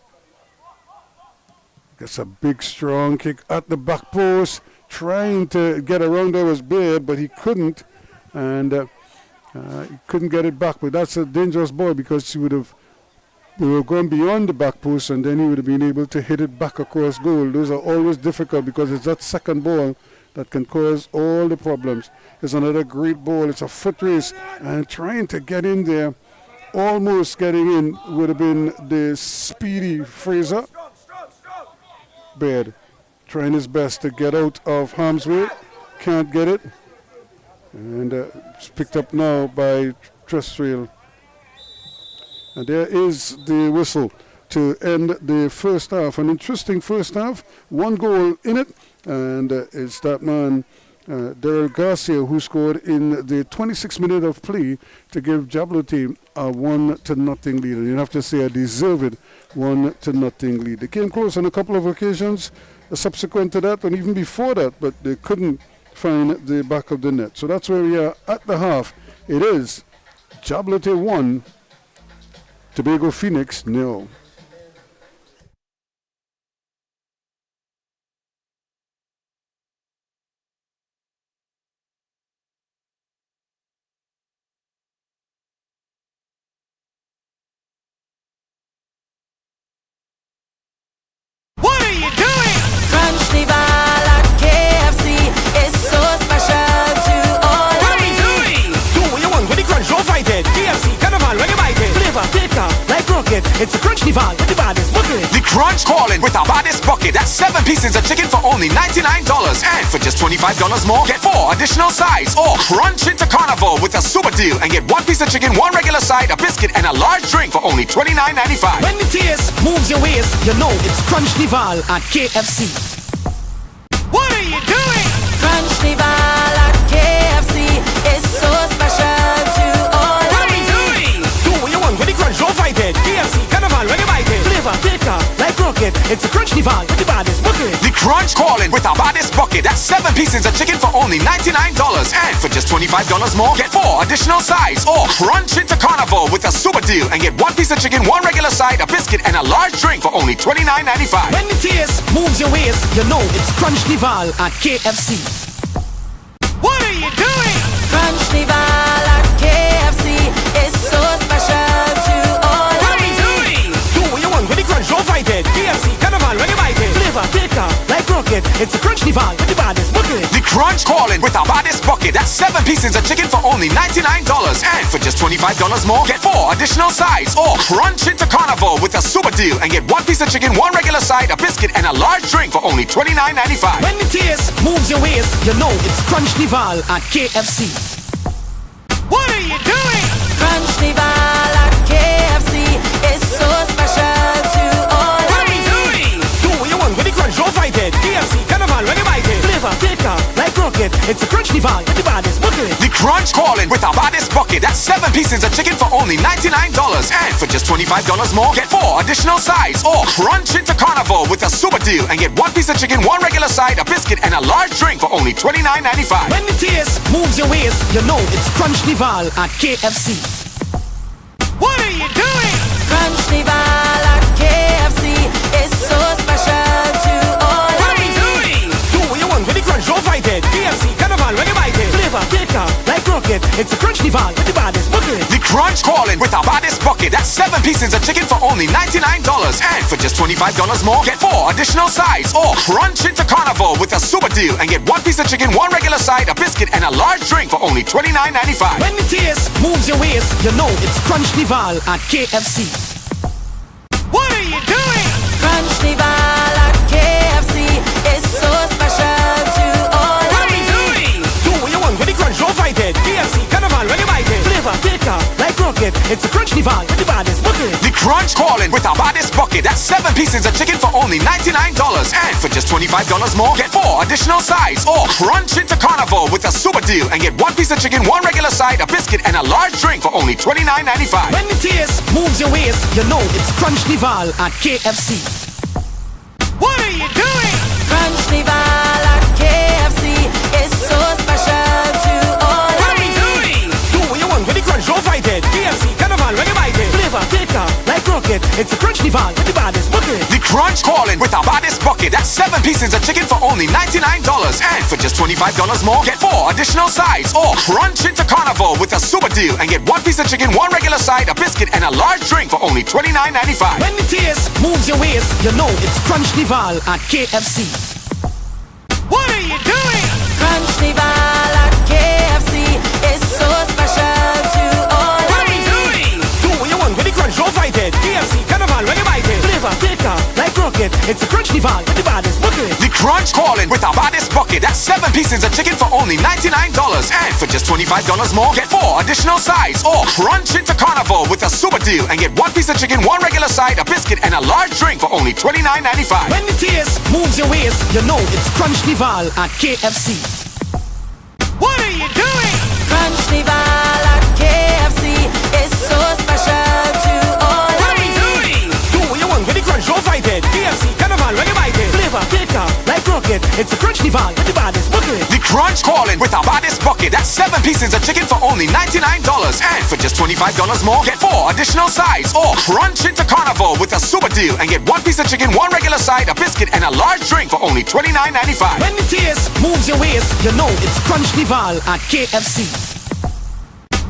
Gets a big strong kick at the back post, trying to get around there was Baird, but he couldn't, and he couldn't get it back. But that's a dangerous ball because we were going beyond the back post, and then he would have been able to hit it back across goal. Those are always difficult because it's that second ball that can cause all the problems. It's another great ball. It's a foot race, and trying to get in there, almost getting in, would have been the speedy Fraser. Baird trying his best to get out of harm's way. Can't get it. And it's picked up now by Trestrail. And there is the whistle to end the first half. An interesting first half. 1 goal in it. And it's that man, Daryl Garcia, who scored in the 26th minute of play to give Jabloteh a 1-0 lead. And you have to say a deserved 1-0 lead. They came close on a couple of occasions subsequent to that and even before that, but they couldn't find the back of the net. So that's where we are at the half. It is Jabloteh 1, Tobago Phoenix 0. What are you doing? Crunch Nival at KFC is so special to all. What are we doing? Do what you want with the crunch, don't fight it. KFC, Carnival, when you bite it. Flavor, thicker, like rocket. It's a Crunch Nival with the baddest bucket. The Crunch calling with our baddest bucket. That's 7 pieces of chicken for only $99. And for just $25 more, get 4 additional sides. Or crunch into Carnival with a super deal and get 1 piece of chicken, 1 regular side, a biscuit, and a large drink for only $29.95. When the taste moves your waist, you know it's Crunch Nival at KFC. What are you doing? Crunch Nival at KFC is so special to all. What are we doing? Do what you want with the crunch, don't fight it. KFC, Carnival, when you bite it. Flavor, thicker, like rocket. It's a Crunch Nival with the baddest bucket. The Crunch calling with our baddest bucket. That's 7 pieces of chicken for only $99. And for just $25 more, get 4 additional sides. Or crunch into Carnival with a super deal and get 1 piece of chicken, 1 regular side, a biscuit, and a large drink for only $29.95. When the taste moves your waist, you know it's Crunch Nival at KFC. What are you doing? Crunch Nival at KFC is so special to all. What are we doing? Do what you want with the crunch, don't fight it. KFC, Carnival, when you bite it. Flavor, thicker, like rocket. It's a Crunch Nival with the baddest bucket. The Crunch calling with our baddest bucket. That's 7 pieces of chicken for only $99. And for just $25 more, get 4 additional sides. Or crunch into Carnival with a super deal and get 1 piece of chicken, 1 regular side, a biscuit, and a large drink for only $29.95. When the taste moves your waist, you know it's Crunch Nival at KFC. What are you doing? Carnival at KFC is so special to all. What are we doing? Do what you want with the crunch, don't fight it. KFC, Carnival, when you bite it. Flavor, thicker, like rocket. It's a crunch nival with the baddest bucket. The Crunch calling with our baddest bucket. That's 7 pieces of chicken for only $99. And for just $25 more, get 4 additional sides. Or crunch into carnival with a super deal and get 1 piece of chicken, 1 regular side, a biscuit, and a large drink for only $29.95. When the taste moves your waist, you know it's Crunch Nival at KFC. What are you doing? Crunch Nival at KFC is so special to all. What are we doing? Do what you want with the crunch, don't fight it. KFC, Carnival, when you bite it. Flavor, thicker, like rocket. It's a Crunch Nival with the baddest bucket. The Crunch calling with our baddest bucket. That's 7 pieces of chicken for only $99. And for just $25 more, get 4 additional sides. Or crunch into carnival with a super deal and get 1 piece of chicken, 1 regular side, a biscuit, and a large drink for only $29.95. When the taste moves your waist, you know it's Crunch Nival at KFC. What are you doing? Crunch Nival at KFC is so special to all. What are we doing? Do what you want with the crunch, don't fight it. KFC, Carnival, when you bite it. Flavor, thicker, like rocket. It's a Crunch Nival with the baddest bucket. The Crunch calling with our baddest bucket. That's 7 pieces of chicken for only $99. And for just $25 more, get 4 additional sides. Or crunch into carnival with a super deal and get 1 piece of chicken, 1 regular side, a biscuit, and a large drink for only $29.95. When the taste moves your waist, you know it's Crunch Nival at KFC. What are you doing? Crunch Nival at KFC is so special to all. What are we doing? Do what you want with the crunch, don't fight it. KFC, Carnival, when you bite it. Flavor, thicker, like rocket. It's a Crunch Nival with the baddest bucket. The Crunch calling with our baddest bucket. That's 7 pieces of chicken for only $99. And for just $25 more, get 4 additional sides. Or crunch into carnival with a super deal and get 1 piece of chicken, 1 regular side, a biscuit, and a large drink for only $29.95. When the taste moves your waist, you know it's Crunch Nival at KFC. What are you doing? Crunch Nival at KFC is so special to all. What are we doing? Do what you want with the crunch, don't fight it. KFC, Carnival, when you bite it. Flavor, thicker, like rocket. It's a Crunch Nival with the baddest bucket. The Crunch calling with our baddest bucket. That's 7 pieces of chicken for only $99. And for just $25 more, get 4 additional sides. Or crunch into carnival with a super deal and get 1 piece of chicken, 1 regular side, a biscuit, and a large drink for only $29.95. When the taste moves your waist, you know it's Crunch Nival at KFC. What are you doing? Crunch Nival at KFC is so special to all. What are we doing? Do what you want with the crunch, don't fight it. KFC, Carnival, when you bite it. Flavor, thicker, like rocket. It's a Crunch Nival with the baddest bucket. The Crunch calling with our baddest bucket. That's 7 pieces of chicken for only $99. And for just $25 more, get 4 additional sides. Or crunch into carnival with a super deal and get 1 piece of chicken, 1 regular side, a biscuit, and a large drink for only $29.95. When the taste moves your waist, you know it's Crunch Nival at KFC.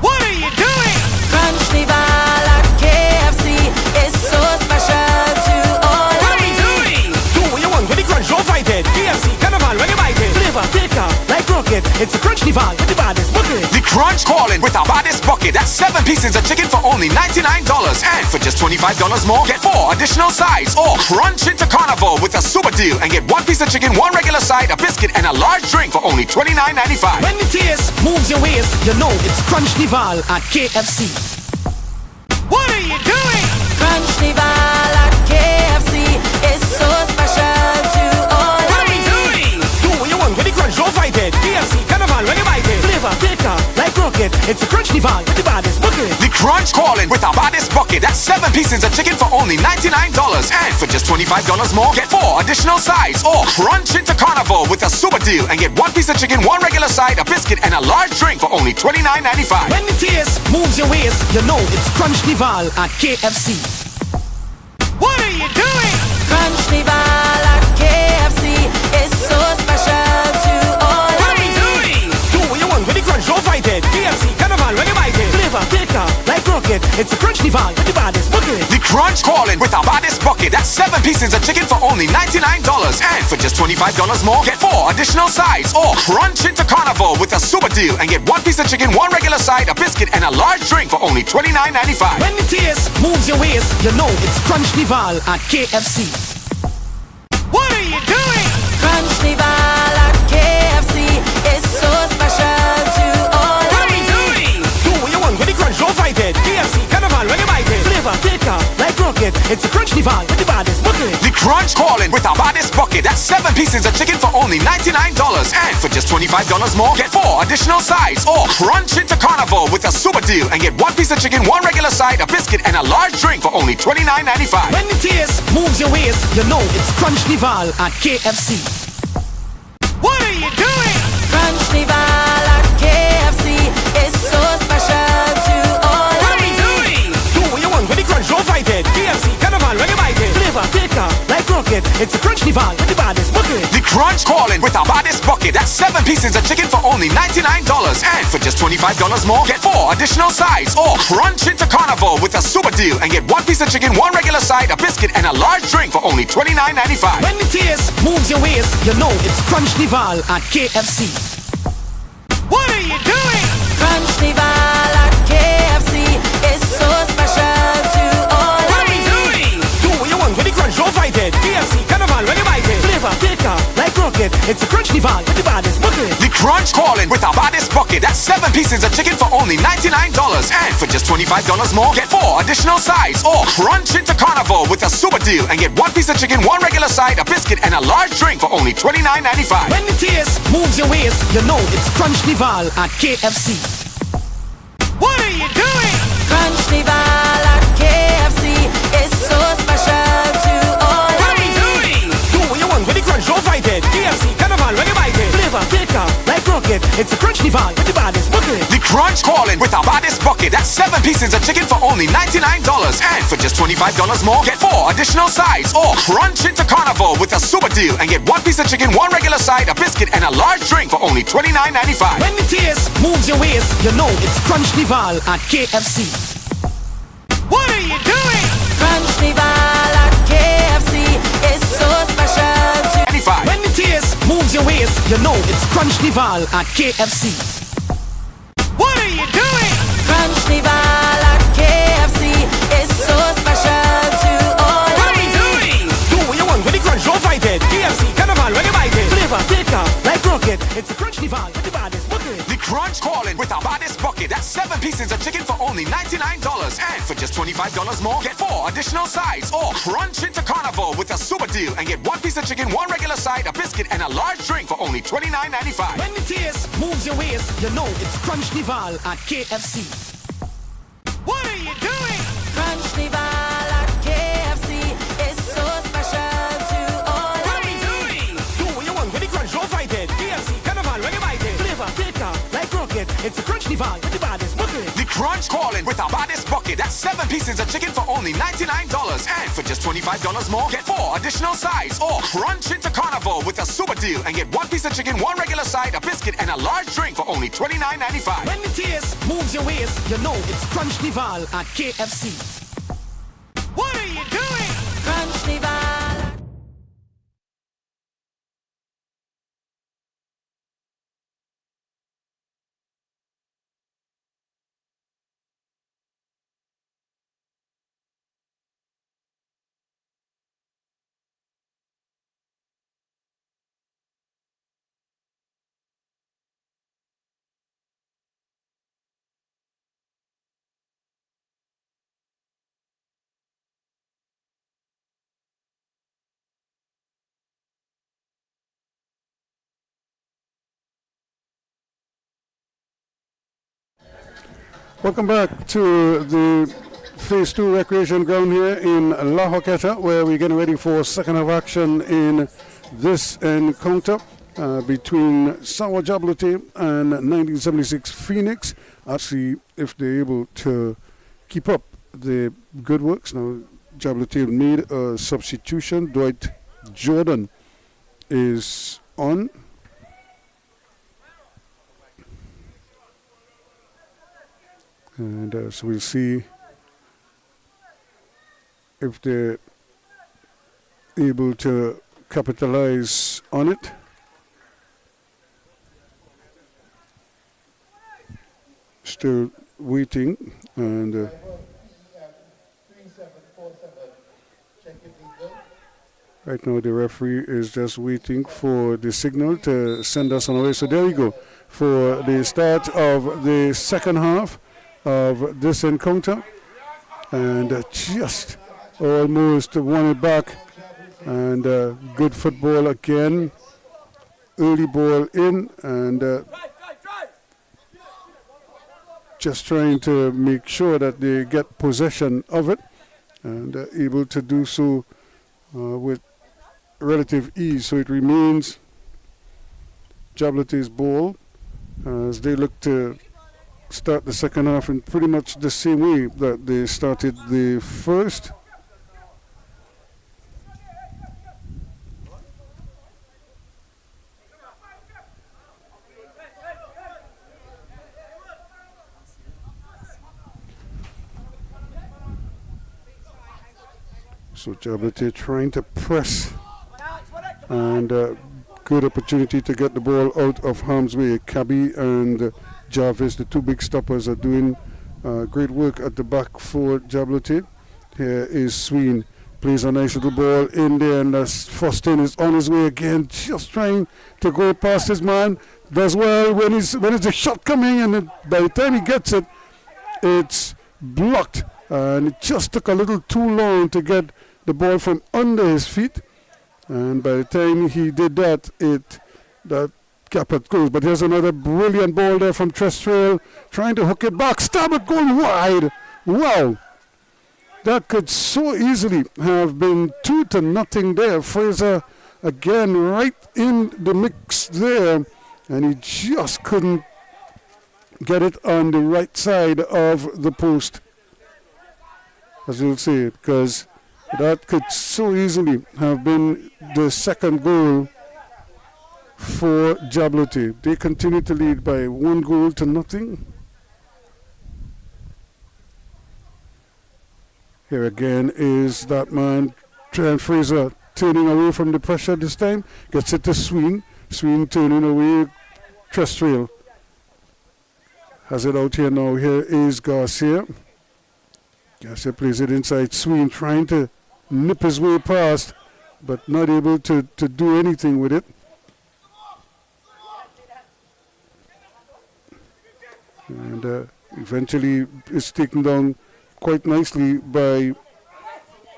What are you doing? Crunch Nival at KFC is so special to all. What are we doing? Do what you want with the crunch, don't fight it. KFC, Carnival, when you bite it. Flavor, thicker, like rocket. It's a Crunch Nival with the baddest bucket. The Crunch calling with our baddest bucket. That's 7 pieces of chicken for only $99. And for just $25 more, get 4 additional sides. Or crunch into carnival with a super deal and get 1 piece of chicken, 1 regular side, a biscuit, and a large drink for only $29.95. When the taste moves your waist, you know it's Crunch Nival at KFC. What are you doing? Crunch Nival at KFC is so special to all. What are we doing? Do what you want with the crunch, don't fight it. KFC, Carnival, when you bite it. Flavor, thicker, like rocket. It's a Crunch Nival with the baddest bucket. The Crunch calling with our baddest bucket. That's 7 pieces of chicken for only $99. And for just $25 more, get 4 additional sides. Or crunch into carnival with a super deal and get 1 piece of chicken, 1 regular side, a biscuit, and a large drink for only $29.95. When the taste moves your waist, you know it's Crunch Nival at KFC. What are you doing? Crunch Nival at KFC is so special to all. What are we doing? Do what you want with the crunch, don't fight it. KFC, Carnival, when you bite it. Flavor, thicker, like rocket. It's a Crunch Nival with the baddest bucket. The Crunch calling with our baddest bucket. That's 7 pieces of chicken for only $99. And for just $25 more, get 4 additional sides. Or crunch into carnival with a super deal and get 1 piece of chicken, 1 regular side, a biscuit, and a large drink for only $29.95. When the taste moves your waist, you know it's Crunch Nival at KFC. What are you doing? Crunch Nival at KFC is so special to all. What are we doing? Do Flavor thicker, like rocket. It's a crunch Nival with the baddest bucket. The Crunch calling with our baddest bucket. That's 7 pieces of chicken for only $99. And for just $25 more, get 4 additional sides. Or crunch into Carnival with a super deal and get 1 piece of chicken, 1 regular side, a biscuit, and a large drink for only $29.95. When the taste moves your waist, you know it's Crunch Nival at KFC. What are you doing? Crunch Nival at KFC is so special to all. What are we doing? Do what you want with the crunch, don't fight it. KFC, Carnival, when you bite it. Flavor thicker, like rocket. It's a Crunch Nival with the baddest bucket. The Crunch calling with our baddest bucket. That's 7 pieces of chicken for only $99. And for just $25 more, get 4 additional sides. Or crunch into Carnival with a super deal and get 1 piece of chicken, 1 regular side, a biscuit, and a large drink for only $29.95. When the taste moves your waist, you know it's Crunch Nival at KFC. What are you doing? Crunch Nival at KFC is so special to all. What are we doing? Do what you want with the crunch, don't fight it. KFC, Carnival, when you bite it. Flavor thicker, like rocket. It's a Crunch Nival with the baddest bucket. The Crunch calling with our baddest bucket. That's 7 pieces of chicken for only $99. And for just $25 more, get 4 additional sides. Or crunch into Carnival with a super deal and get 1 piece of chicken, 1 regular side, a biscuit, and a large drink for only $29.95. When the taste moves your waist, you know it's Crunch Nival at KFC. What are you doing? Crunch Nival at KFC is so special to all. What are we doing? Do what you want with the crunch, don't fight it. KFC, Carnival, when you bite it. Flavor thicker, like rocket. It's a Crunch Nival with the baddest bucket. The Crunch calling with our baddest bucket. That's 7 pieces of chicken for only $99. And for just $25 more, get 4 additional sides. Or crunch into Carnival with a super deal and get 1 piece of chicken, 1 regular side, a biscuit, and a large drink for only $29.95. When the taste moves your waist, you know it's Crunch Nival at KFC. What are you doing? Crunch Nival at KFC is so special to 95. When the taste moves your waist, you know it's Crunch Nival at KFC. What are you doing? Crunch Nival at KFC is so special to all. What are we doing? Do what you want with the crunch, don't fight it. KFC, Carnival, when you bite it. Flavor thicker, like rocket. It's a Crunch Nival with the baddest bucket. The Crunch calling with our baddest bucket. That's 7 pieces of chicken for only $99. And for just $25 more, get 4 additional sides. Or crunch into Carnival with a super deal and get 1 piece of chicken, 1 regular side, a biscuit, and a large drink for only $29.95. When the taste moves your waist, you know it's Crunch Nival at KFC. What are you doing? Crunch Nival at KFC is so special to all. What are we doing? Do what you want with the crunch, don't fight it. KFC, Carnival, when you bite it. Flavor thicker, like rocket. It's a Crunch Nival with the baddest bucket. The Crunch calling with our baddest bucket. That's 7 pieces of chicken for only $99. And for just $25 more, get 4 additional sides. Or crunch into Carnival with a super deal and get 1 piece of chicken, 1 regular side, a biscuit, and a large drink for only $29.95. When the taste moves your waist, you know it's Crunch Nival at KFC. What are you doing? Crunch Nival. Welcome back to the Phase 2 Recreation Ground here in La Joqueta, where we're getting ready for second half action in this encounter between Juan Jabloteh and 1976 Phoenix. I'll see if they're able to keep up the good works. Now, Jabloteh made a substitution. Dwight Jordan is on. And so we'll see if they're able to capitalize on it. Still waiting, and right now the referee is just waiting for the signal to send us on our way. So there we go for the start of the second half of this encounter. and just almost won it back. And good football again. Early ball in, and just trying to make sure that they get possession of it, and able to do so with relative ease. So it remains Jabloteh's ball as they look to start the second half in pretty much the same way that they started the first. So Jabloteh trying to press, and good opportunity to get the ball out of harm's way. Kabi and Jarvis, the two big stoppers, are doing great work at the back for Jabloteh. Here is Sween, plays a nice little ball in there, and Fostin is on his way again, just trying to go past his man. Does well when it's a shot coming, and by the time he gets it, it's blocked, and it just took a little too long to get the ball from under his feet, and by the time he did that, that gap had closed. But here's another brilliant ball there from Trestrail, trying to hook it back. Stab it going wide. Wow, that could so easily have been 2-0 there. Fraser again right in the mix there, and he just couldn't get it on the right side of the post, as you'll see, because that could so easily have been the second goal for Jabloteh. They continue to lead by 1-0. Here again is that man, Trent Fraser, turning away from the pressure this time. Gets it to Sween. Sween turning away. Trestrail has it out here now. Here is Garcia. Garcia plays it inside. Sween trying to nip his way past, but not able to do anything with it. And eventually it's taken down quite nicely by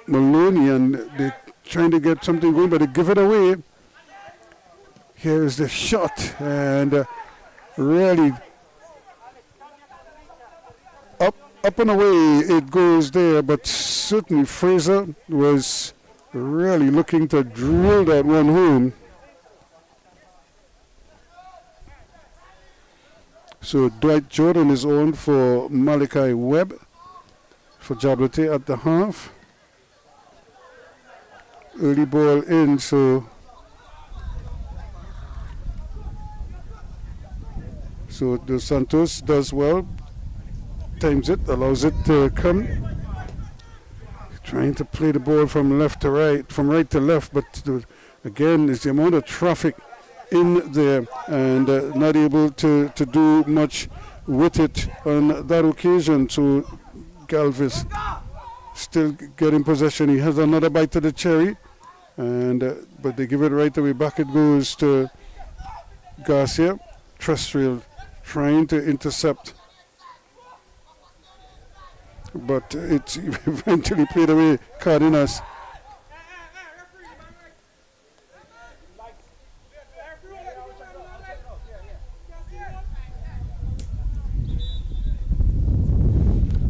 Maloney, and they're trying to get something going, but they give it away. Here is the shot, and really up and away it goes there, but certainly Fraser was really looking to drill that one home. So Dwight Jordan is on for Malachi Webb for Jabloteh at the half. Early ball in, so Dos Santos does well. Times it, allows it to come. Trying to play the ball from left to right, from right to left, but again, it's the amount of traffic in there, and not able to do much with it on that occasion. So Galvis still getting possession. He has another bite of the cherry, and but they give it right away. Back it goes to Garcia. Trestrail trying to intercept, but it's eventually played away. Cardenas.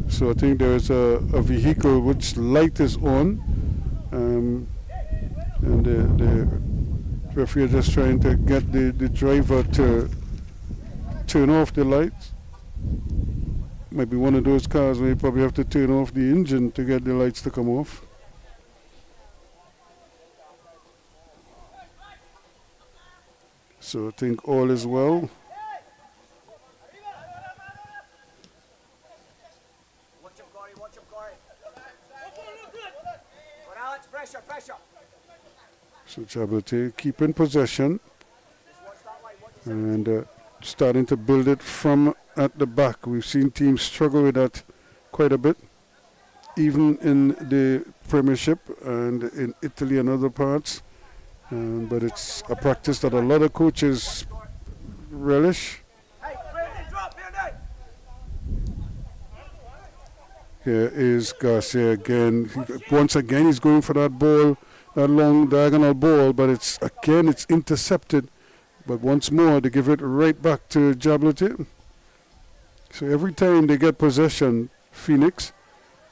So I think there is a vehicle which light is on, and the referee is just trying to get the driver to turn off the lights. Might be one of those cars where you probably have to turn off the engine to get the lights to come off. So I think all is well. So Jabloteh keeping possession and starting to build it from at the back. We've seen teams struggle with that quite a bit, even in the Premiership and in Italy and other parts. But it's a practice that a lot of coaches relish. Here is Garcia again. Once again, he's going for that ball, that long diagonal ball, but it's intercepted. But once more, they give it right back to Jabloteh. So every time they get possession, Phoenix,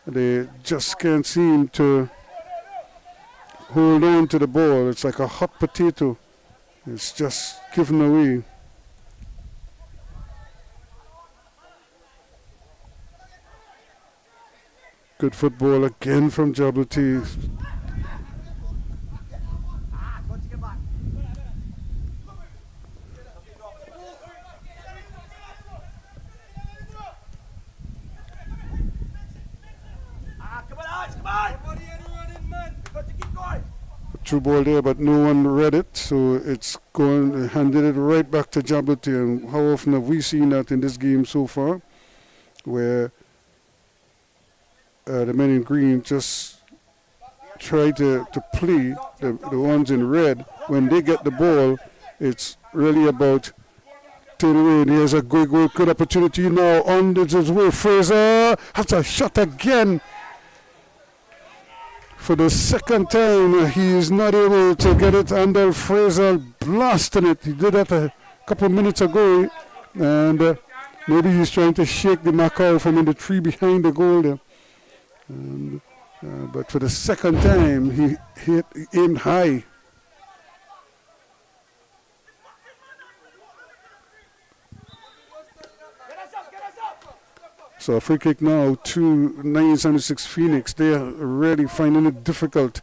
they just can't seem to hold on to the ball. It's like a hot potato. It's just given away. Good football again from Jabloteh. True ball there, but no one read it, so it's going handed it right back to Jabloteh. And how often have we seen that in this game so far, where the men in green just try to play the ones in red. When they get the ball, it's really about turning away. And here's a good opportunity now on the way. Fraser has a shot again. For the second time, he is not able to get it under. Fraser blasting it. He did that a couple of minutes ago, and maybe he's trying to shake the Macau from in the tree behind the goal there. But for the second time, he aimed high. So a free kick now to 1976 Phoenix. They are really finding it difficult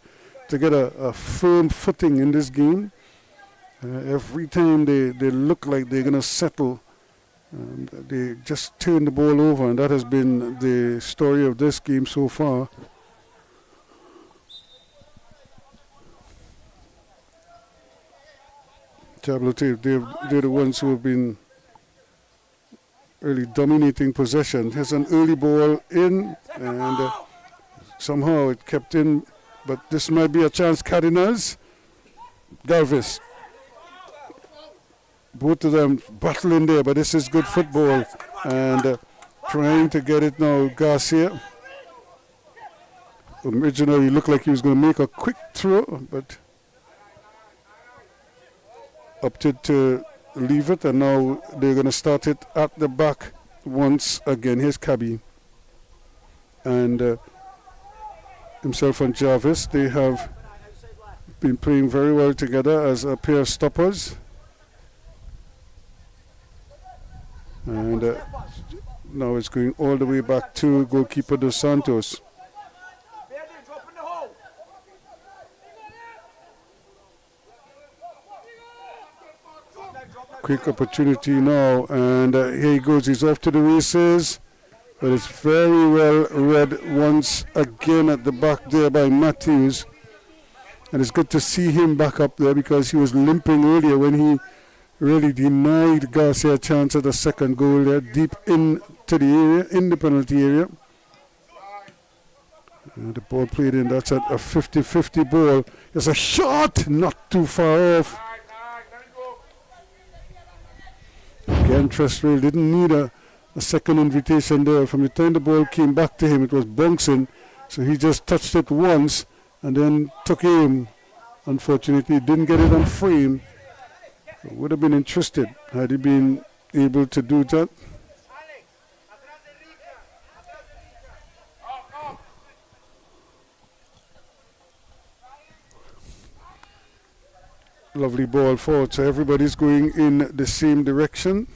to get a firm footing in this game. Every time they look like they're going to settle, they just turn the ball over, and that has been the story of this game so far. Jabloteh, they're the ones who have been really dominating possession. Here's an early ball in, and somehow it kept in, but this might be a chance. Cardinals, Galvis, both of them battling there, but this is good football, and trying to get it now. Garcia, originally looked like he was going to make a quick throw, but opted to leave it, and now they're going to start it at the back once again. Here's Kabi and himself and Jarvis. They have been playing very well together as a pair of stoppers, and now it's going all the way back to goalkeeper Dos Santos. Quick opportunity now, and here he goes. He's off to the races, but it's very well read once again at the back there by Matthews, and it's good to see him back up there because he was limping earlier when he really denied Garcia a chance at the second goal there, deep into the area, in the penalty area. And the ball played in. That's a 50-50 ball. It's a shot, not too far off. Again, Treswell didn't need a second invitation there. From the time the ball came back to him, it was bouncing, so he just touched it once and then took aim. Unfortunately, he didn't get it on frame. It would have been interested had he been able to do that. Lovely ball forward, so everybody's going in the same direction,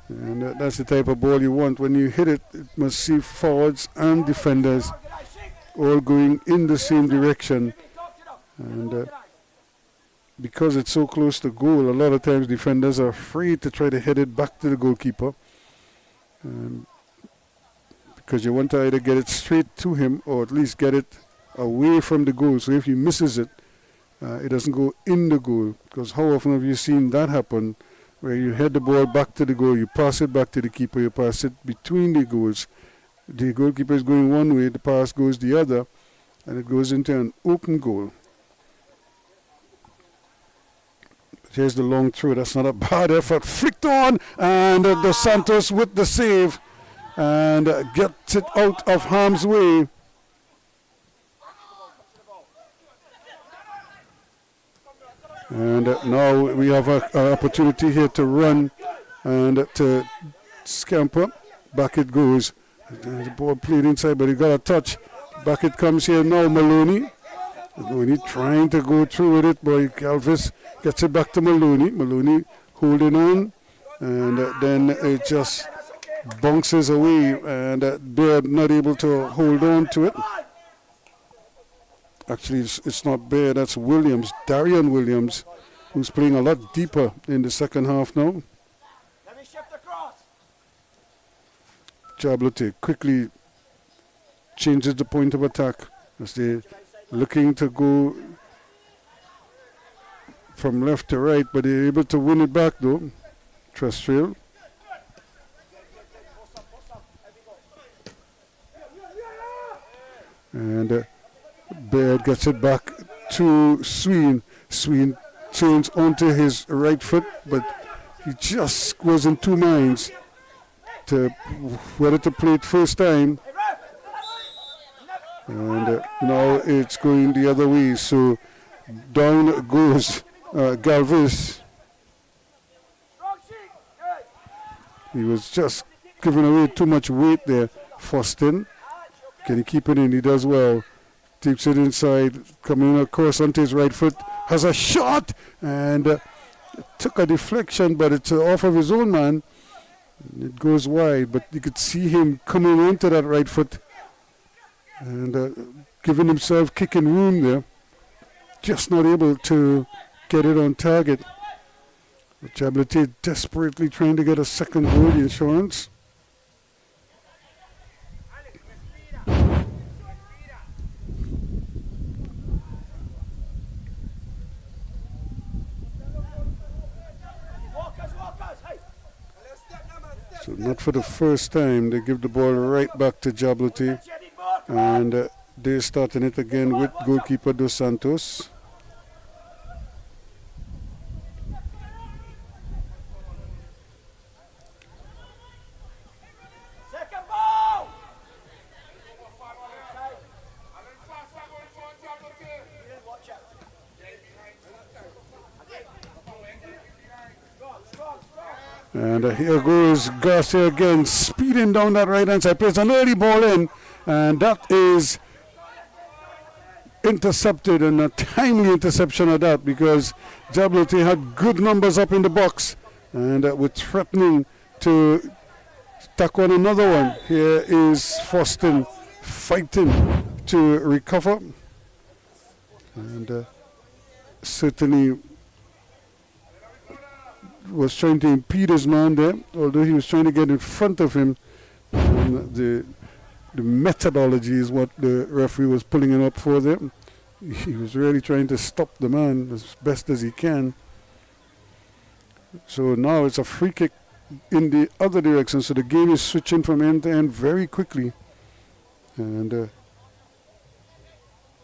and that's the type of ball you want. When you hit it, it must see forwards and defenders all going in the same direction, and because it's so close to goal, a lot of times defenders are afraid to try to head it back to the goalkeeper, because you want to either get it straight to him or at least get it away from the goal. So if he misses it, it doesn't go in the goal, because how often have you seen that happen, where you head the ball back to the goal, you pass it back to the keeper, you pass it between the goals. The goalkeeper is going one way, the pass goes the other, and it goes into an open goal. Here's the long throw. That's not a bad effort. Flicked on, and Dos Santos with the save. and gets it out of harm's way. And now we have an opportunity here to run and to scamper. Back it goes. The ball played inside, but he got a touch. Back it comes here now, Maloney. Maloney trying to go through with it, but Galvis gets it back to Maloney. Maloney holding on, and then it just bounces away, and they're not able to hold on to it. Actually, it's not Bear, that's Williams, Darian Williams, who's playing a lot deeper in the second half now. Let me shift across. Jabloteh quickly changes the point of attack as they're looking to go from left to right, but they're able to win it back though. Trustfield. And Baird gets it back to Sween. Sween turns onto his right foot, but he just was in two minds to whether to play it first time. And now it's going the other way, so down goes Galvis. He was just giving away too much weight there. Foston, can he keep it in? He does well. Keeps it inside, coming across onto his right foot, has a shot, and took a deflection, but it's off of his own man. It goes wide, but you could see him coming onto that right foot and giving himself kicking room there. Just not able to get it on target. Jabloteh desperately trying to get a second goal, the insurance. So not for the first time, they give the ball right back to Jabloteh, and they're starting it again with goalkeeper Dos Santos. And here goes Garcia again, speeding down that right-hand side. Plays an early ball in, and that is intercepted, and a timely interception of that, because Jabloteh had good numbers up in the box, and were threatening to tack on another one. Here is Foston fighting to recover, and certainly was trying to impede his man there, although he was trying to get in front of him. And the methodology is what the referee was pulling him up for there. He was really trying to stop the man as best as he can. So now it's a free kick in the other direction, so the game is switching from end to end very quickly. And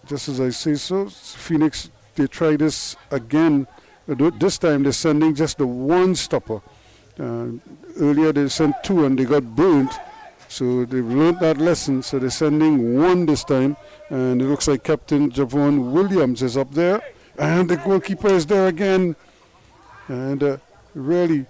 just as I say so, Phoenix, they try this again. This time they're sending just the one stopper. Earlier they sent two and they got burnt. So they've learned that lesson. So they're sending one this time. And it looks like Captain Javon Williams is up there. And the goalkeeper is there again. And really...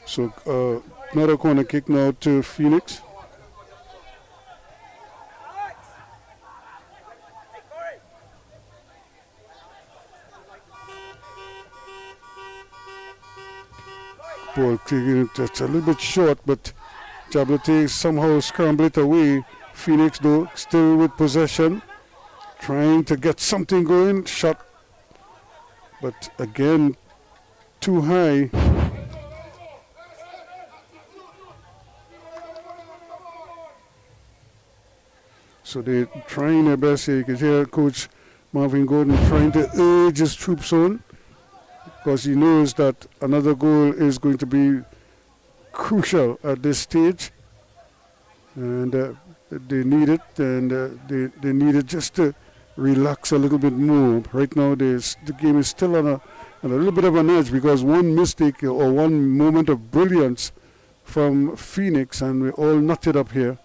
So another corner kick now to Phoenix. Ball kicking just a little bit short, but Jabloteh somehow scrambled it away. Phoenix though still with possession, trying to get something going. Shot, but again too high. So they're trying their best here. You can hear Coach Marvin Gordon trying to urge his troops on, because he knows that another goal is going to be crucial at this stage, and they need it, and they need it just to relax a little bit more. Right now, the game is still on a little bit of an edge because one mistake or one moment of brilliance from Phoenix, and we all knotted up here.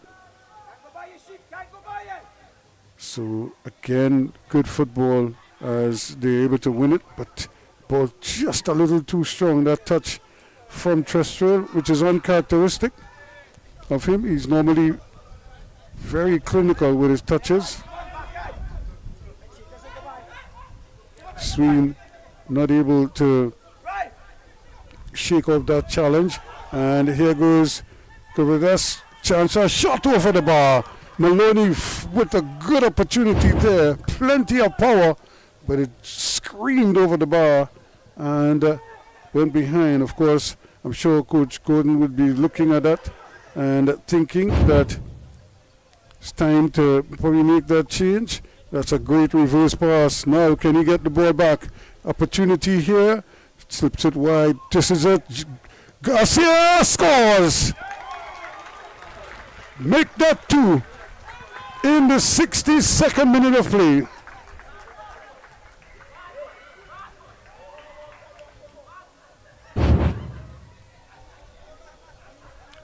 So again, good football as they're able to win it, but ball just a little too strong. That touch from Trestrel, which is uncharacteristic of him. He's normally very clinical with his touches. Sween not able to shake off that challenge, and here goes Kuvadas. Chance, a shot over the bar. Maloney with a good opportunity there, plenty of power, but it screamed over the bar and went behind. Of course, I'm sure Coach Gordon would be looking at that and thinking that it's time to probably make that change. That's a great reverse pass. Now, can he get the ball back? Opportunity here. Slips it wide. This is it. Garcia scores! Make that 2 in the 62nd minute of play.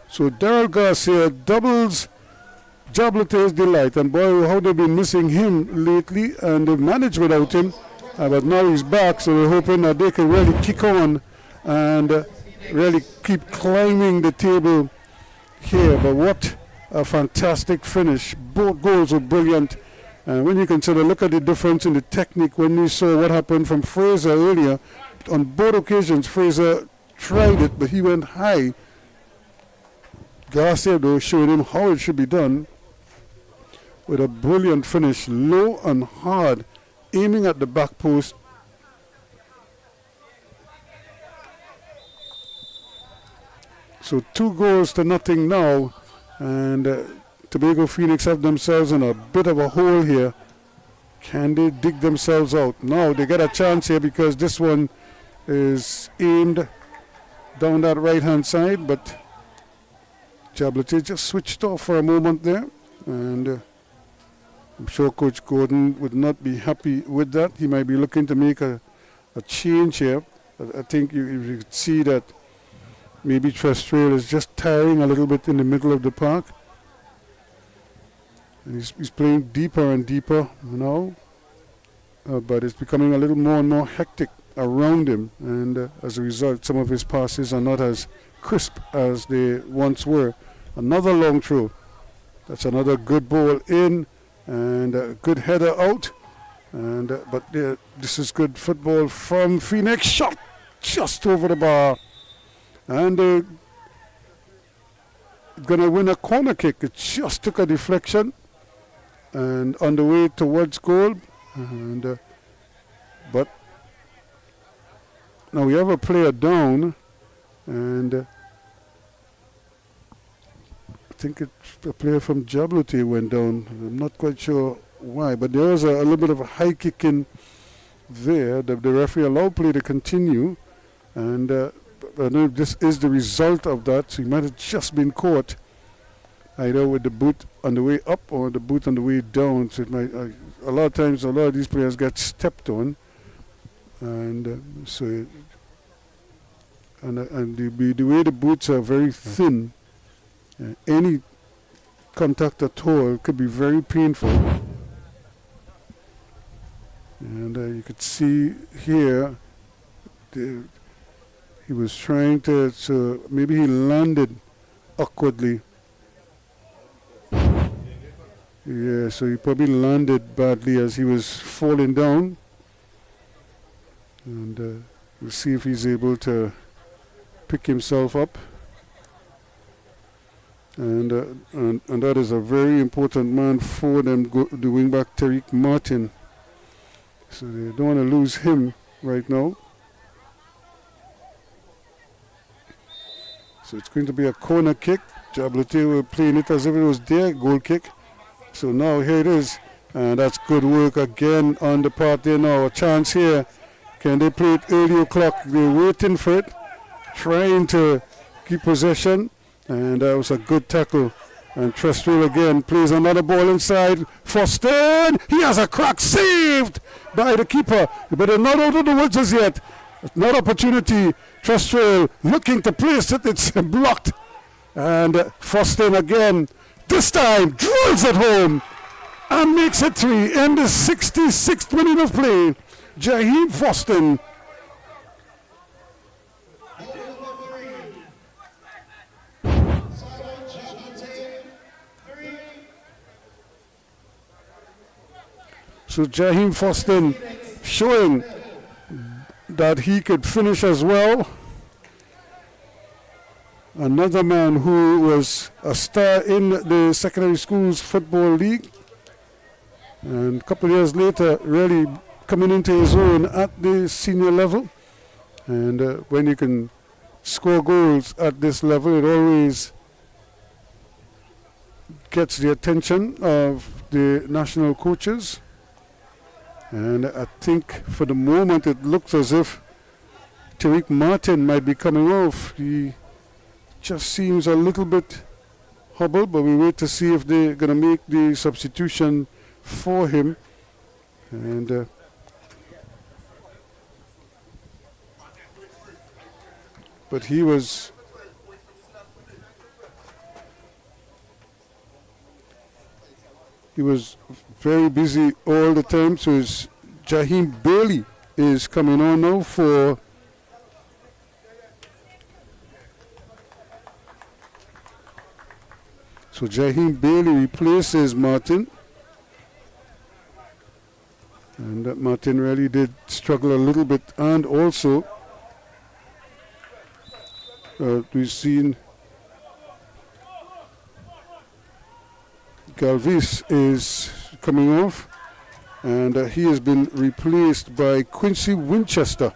So Daryl Garcia doubles Jabloteh's delight, and boy, how they've been missing him lately, and they've managed without him, but now he's back, so we're hoping that they can really kick on and really keep climbing the table here. But what a fantastic finish. Both goals were brilliant. When you consider, look at the difference in the technique when we saw what happened from Fraser earlier. On both occasions, Fraser tried it, but he went high. Garcia, though, showed him how it should be done with a brilliant finish, low and hard, aiming at the back post. So 2-0 now, and Tobago Phoenix have themselves in a bit of a hole here. Can they dig themselves out? Now they get a chance here because this one is aimed down that right-hand side, but Jabloteh just switched off for a moment there, and I'm sure Coach Gordon would not be happy with that. He might be looking to make a change here. I think you could see that maybe Trestrel is just tiring a little bit in the middle of the park. And he's playing deeper and deeper now, but it's becoming a little more and more hectic around him, and as a result, some of his passes are not as crisp as they once were. Another long throw. That's another good ball in, and a good header out. And but this is good football from Phoenix. Shot just over the bar, and gonna win a corner kick. It just took a deflection, and on the way towards goal. And but now we have a player down, and I think a player from Jabloteh went down. I'm not quite sure why, but there was a little bit of a high kick in there. The referee allowed play to continue, and I don't know if this is the result of that. So he might have just been caught either with the boot on the way up or the boot on the way down. So it might, a lot of times, a lot of these players get stepped on, and the way the boots are very thin, any contact at all could be very painful. And you could see here, he was trying to, so maybe he landed awkwardly. Yeah, so he probably landed badly as he was falling down. And we'll see if he's able to pick himself up. And that is a very important man for them, the wingback Tariq Martin. So they don't want to lose him right now. So it's going to be a corner kick. Jabloteh were playing it as if it was their goal kick. So now here it is. And that's good work again on the part there now. A chance here. Can they play it early o'clock? They're waiting for it. Trying to keep possession, and that was a good tackle. And Trestrell again plays another ball inside. Foston, he has a crack, saved by the keeper, but they're not out of the woods as yet. Another opportunity. Trestrell looking to place it, it's blocked. And Foston again, this time drills it home and makes it 3 in the 66th minute of play. Jaheim Foston. So Jaheim Foston showing that he could finish as well. Another man who was a star in the secondary schools football league, and a couple of years later really coming into his own at the senior level. And when you can score goals at this level, it always gets the attention of the national coaches. And I think for the moment it looks as if Tariq Martin might be coming off. He just seems a little bit hobbled, but we wait to see if they're going to make the substitution for him. And but he was very busy all the time. So Jaheim Bailey is coming on now for Jaheim Bailey replaces Martin. And Martin really did struggle a little bit. And also we've seen Galvis is coming off, and he has been replaced by Quincy Winchester.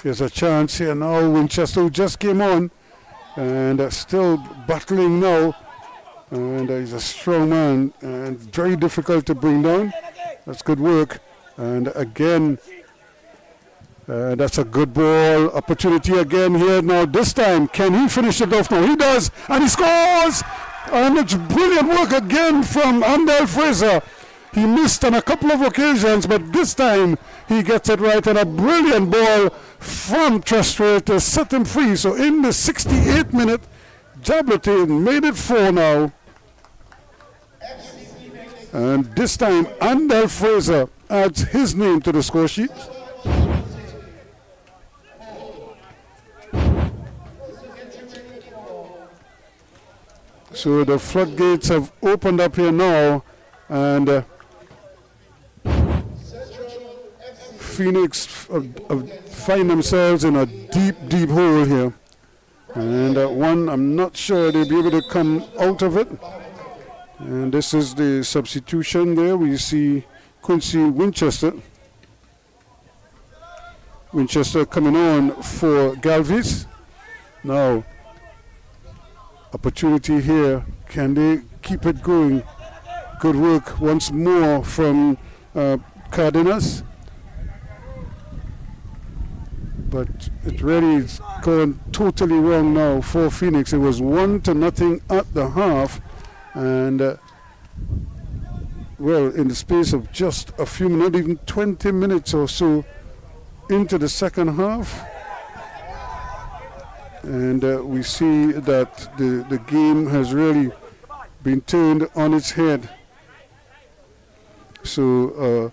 There's a chance here now. Winchester, who just came on, and still battling now. And he's a strong man and very difficult to bring down. That's good work. And again, that's a good ball. Opportunity again here now. This time, can he finish it off now? He does, and he scores! And it's brilliant work again from Andel Fraser. He missed on a couple of occasions, but this time he gets it right, and a brilliant ball from Trestrell to set him free. So in the 68th minute, Jabloteh made it 4 now. And this time, Andel Fraser adds his name to the score sheet. So the floodgates have opened up here now, and Phoenix find themselves in a deep, deep hole here. And one, I'm not sure they'll be able to come out of it. And this is the substitution there. We see Quincy Winchester. Winchester coming on for Galvis. Now, opportunity here. Can they keep it going? Good work once more from Cardenas. But it really is going totally wrong now for Phoenix. It was 1-0 at the half. And well, in the space of just a few minutes, not even 20 minutes or so into the second half, and we see that the game has really been turned on its head. So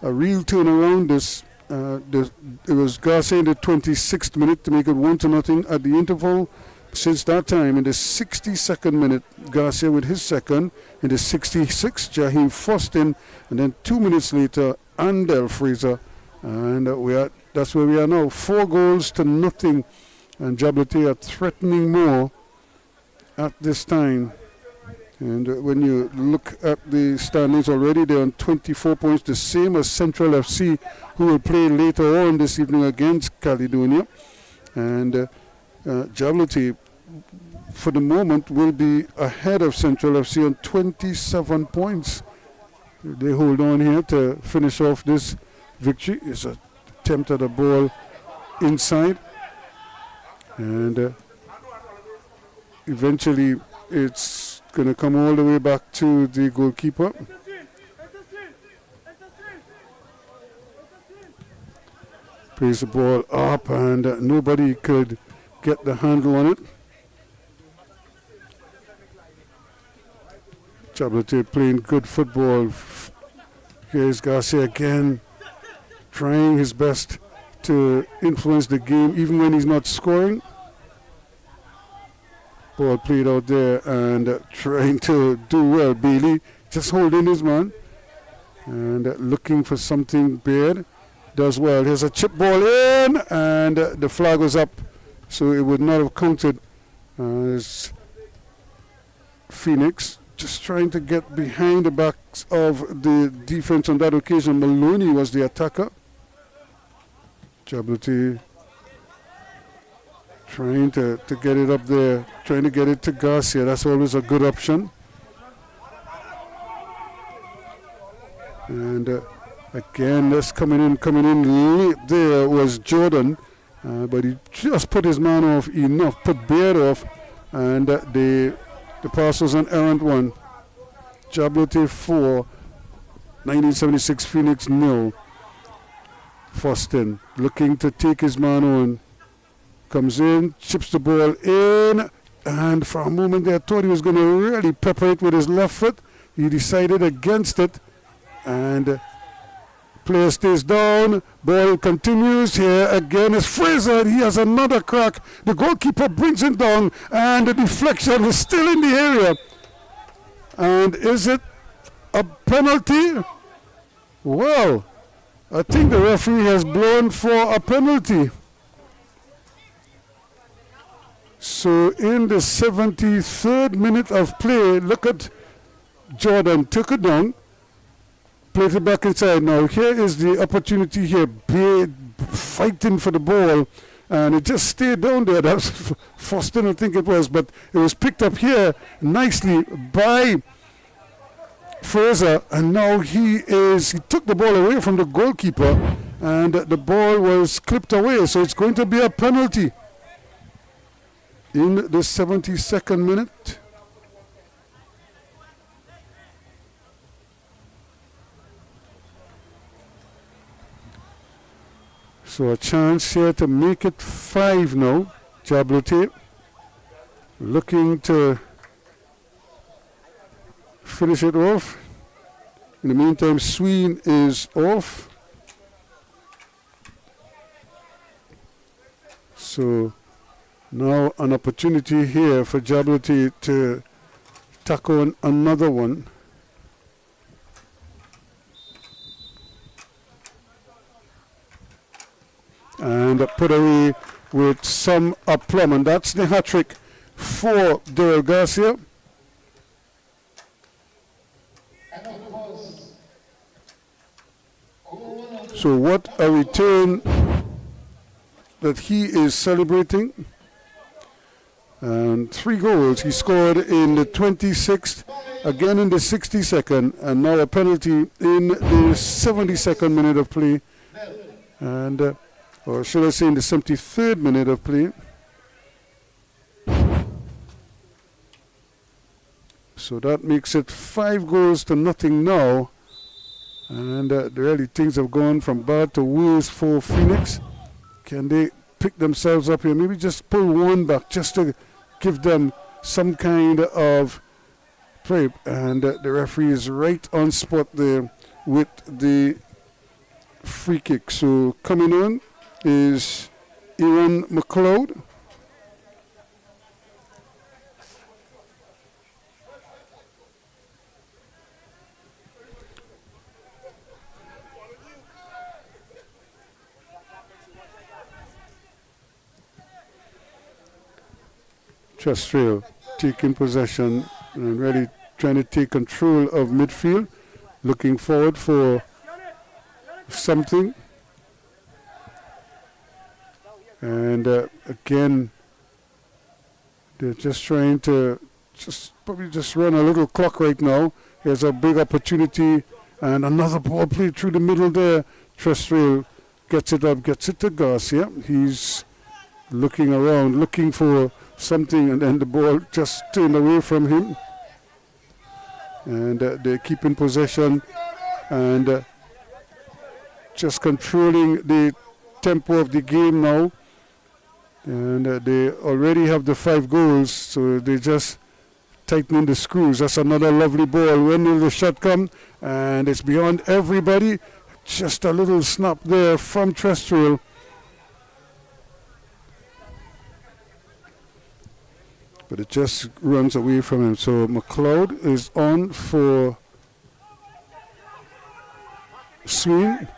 a real turnaround. It was Garcia in the 26th minute to make it 1-0 at the interval. Since that time, in the 62nd minute, Garcia with his second. In the 66th, Jaheim Foston, and then 2 minutes later, Andel Fraser. And that's where we are now. 4-0. And Jabloteh are threatening more at this time. And when you look at the standings already, they're on 24 points, the same as Central FC, who will play later on this evening against Caledonia. And Jabloteh for the moment, will be ahead of Central FC on 27 points. They hold on here to finish off this victory. It's an attempt at a ball inside. And eventually it's going to come all the way back to the goalkeeper. Plays the ball up and nobody could get the handle on it. Jabloteh playing good football. Here's Garcia again, trying his best to influence the game even when he's not scoring. Ball played out there and trying to do well. Bailey just holding his man and looking for something bad. Does well. Here's a chip ball in and the flag was up, so it would not have counted. As Phoenix just trying to get behind the backs of the defense on that occasion. Maloney was the attacker. Jabloteh trying to get it up there, trying to get it to Garcia. That's always a good option. And again, that's coming in late there was Jordan, but he just put his man off enough, put Baird off, and the pass was an errant one. Jabloteh 4, 1976 Phoenix 0. Foston looking to take his man on. Comes in, chips the ball in, and for a moment there I thought he was going to really pepper it with his left foot. He decided against it, and player stays down. Ball continues. Here again is Fraser. He has another crack. The goalkeeper brings it down, and the deflection is still in the area. And is it a penalty? Well, I think the referee has blown for a penalty. So in the 73rd minute of play, look at Jordan took it down, played it back inside. Now here is the opportunity here, Baird fighting for the ball, and it just stayed down there. That was Foston, I think it was, but it was picked up here nicely by Fraser, and now he took the ball away from the goalkeeper, and the ball was clipped away, so it's going to be a penalty in the 72nd minute. So a chance here to make it 5 now. Jabloteh looking to finish it off. In the meantime, Sween is off. So now an opportunity here for Jabloteh to tack on another one. And put away with some aplomb. And that's the hat-trick for Daryl Garcia. So what a return that he is celebrating. And 3 goals he scored in the 26th, again in the 62nd, and now a penalty in the 72nd minute of play. And or should I say in the 73rd minute of play. So that makes it 5 goals to nothing now. And really things have gone from bad to worse for Phoenix. Can they pick themselves up here? Maybe just pull one back just to give them some kind of play. And the referee is right on spot there with the free kick. So coming on is Aaron McLeod. Chestrill taking possession and really trying to take control of midfield, looking forward for something. And again, They're just trying to probably just run a little clock right now. Here's a big opportunity, and another ball played through the middle there. Trestrail gets it up, gets it to Garcia. He's looking around, looking for something, and then the ball just turned away from him. And they're keeping possession and just controlling the tempo of the game now. And they already have the 5 goals, so they just tightening the screws. That's another lovely ball. When will the shot come? And it's beyond everybody. Just a little snap there from Trestrail. But it just runs away from him. So McLeod is on for swing.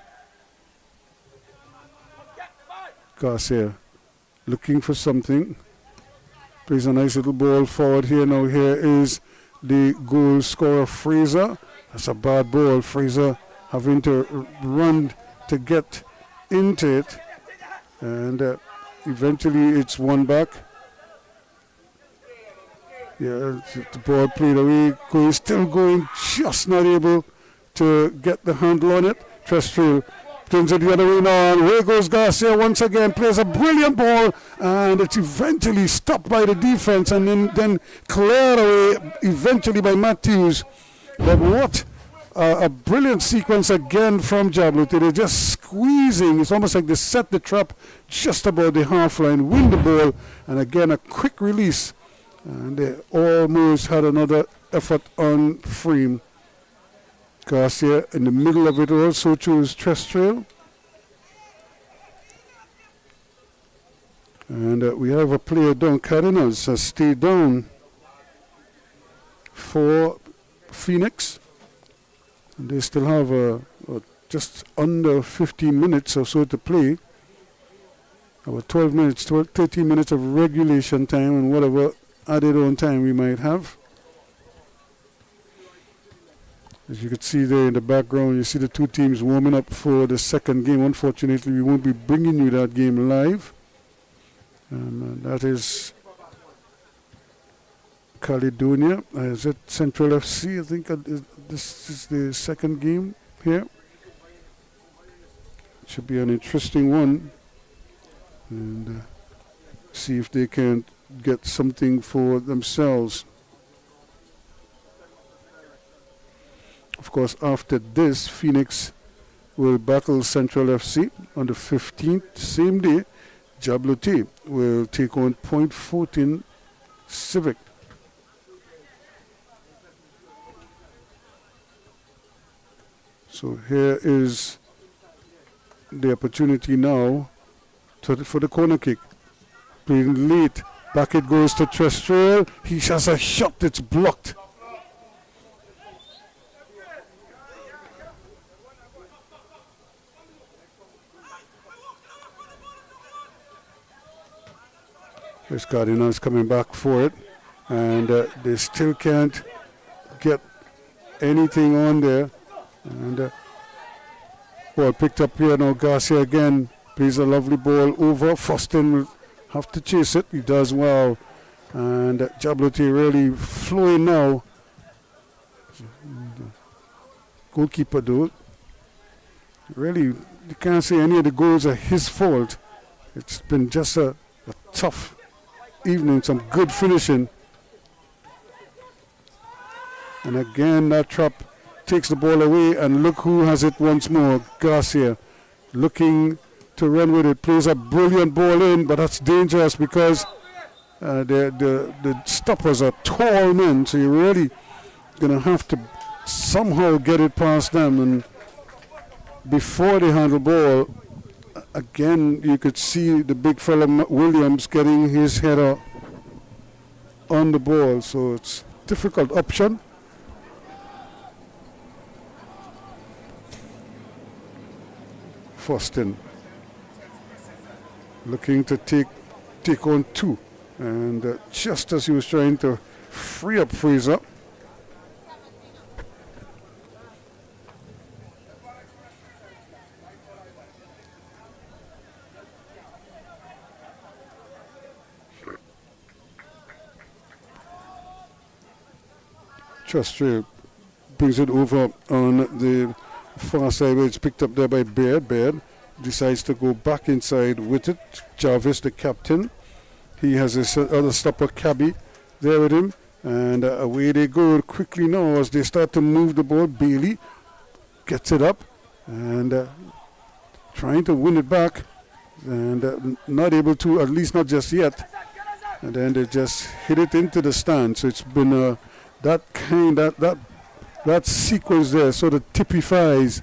Garcia looking for something. Plays a nice little ball forward here. Now here is the goal scorer Fraser. That's a bad ball. Fraser having to run to get into it. And eventually it's won back. Yeah, the ball played away. Still going, just not able to get the handle on it. Trestrail turns it the other way now, and away goes Garcia once again, plays a brilliant ball, and it's eventually stopped by the defense and then cleared away eventually by Matthews. But what a brilliant sequence again from Jabloteh. They're just squeezing. It's almost like they set the trap just about the half line, win the ball, and again a quick release. And they almost had another effort on frame. Garcia in the middle of it also chose Trestrail. And we have a player down. Cardinals has stayed down for Phoenix. And they still have just under 15 minutes or so to play. About 12 minutes, 13 minutes of regulation time and whatever added on time we might have. As you can see there in the background, you see the two teams warming up for the second game. Unfortunately, we won't be bringing you that game live. That is Caledonia. Is it Central FC? I think this is the second game here. Should be an interesting one. And see if they can get something for themselves. Of course, after this, Phoenix will battle Central FC on the 15th. Same day, Jabloteh will take on Point 14 Civic. So here is the opportunity now for the corner kick. Playing late. Back it goes to Trestrail. He has a shot that's blocked. This Cardinals coming back for it, and they still can't get anything on there. And ball picked up here now. Garcia again plays a lovely ball over. Foston will have to chase it. He does well, and Jabloteh really flowing now. Goalkeeper though, really you can't say any of the goals are his fault. It's been just a tough evening, some good finishing. And again that trap takes the ball away, and look who has it once more. Garcia looking to run with it, plays a brilliant ball in, but that's dangerous because the stoppers are tall men, so you're really gonna have to somehow get it past them. And before they handle ball, again, you could see the big fella Williams getting his header on the ball, so it's a difficult option. Foston looking to take on two, and just as he was trying to free up Fraser, Trustray brings it over on the far side where it's picked up there by Baird. Baird decides to go back inside with it. Jarvis, the captain, he has his other stopper, Cabby, there with him. And away they go quickly now as they start to move the ball. Bailey gets it up and trying to win it back. And not able to, at least not just yet. And then they just hit it into the stand. So it's been that sequence there sort of typifies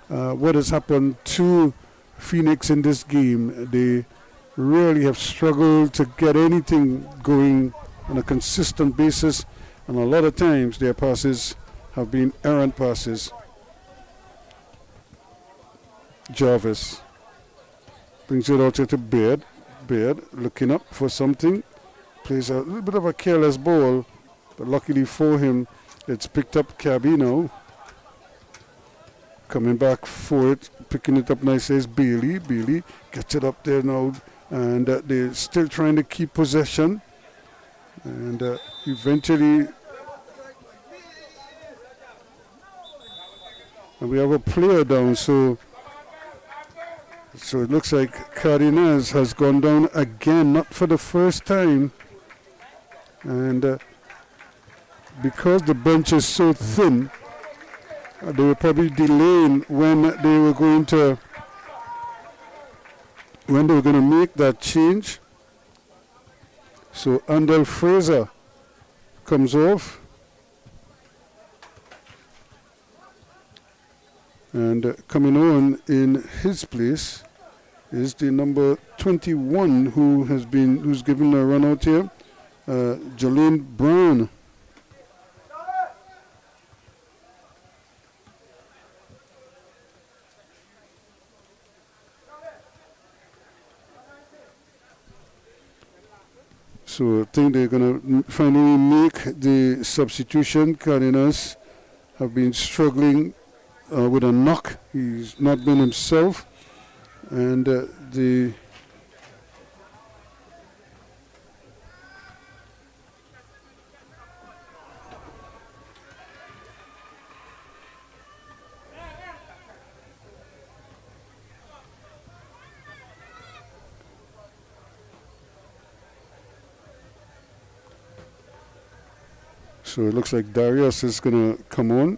what has happened to Phoenix in this game. They really have struggled to get anything going on a consistent basis, and a lot of times their passes have been errant passes. Jarvis brings it out to Baird. Baird looking up for something, plays a little bit of a careless ball, but luckily for him, it's picked up. Cabby now coming back for it, picking it up nicely is Bailey. Bailey gets it up there now, and they're still trying to keep possession. And eventually, and we have a player down, so it looks like Cardenas has gone down again, not for the first time. And because the bench is so thin, they were probably delaying when they were going to make that change. So Andel Fraser comes off. And coming on in his place is the number 21 who's given a run out here, Jolene Brown. So I think they're going to finally make the substitution. Cardenas have been struggling with a knock. He's not been himself. And so it looks like Darius is going to come on.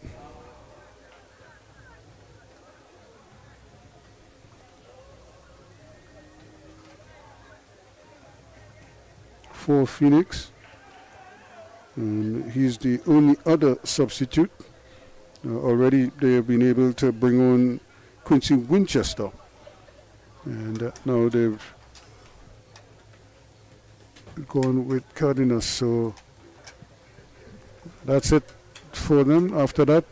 For Phoenix, and he's the only other substitute. Already they have been able to bring on Quincy Winchester, and now they've gone with Cardenas. So that's it for them. After that,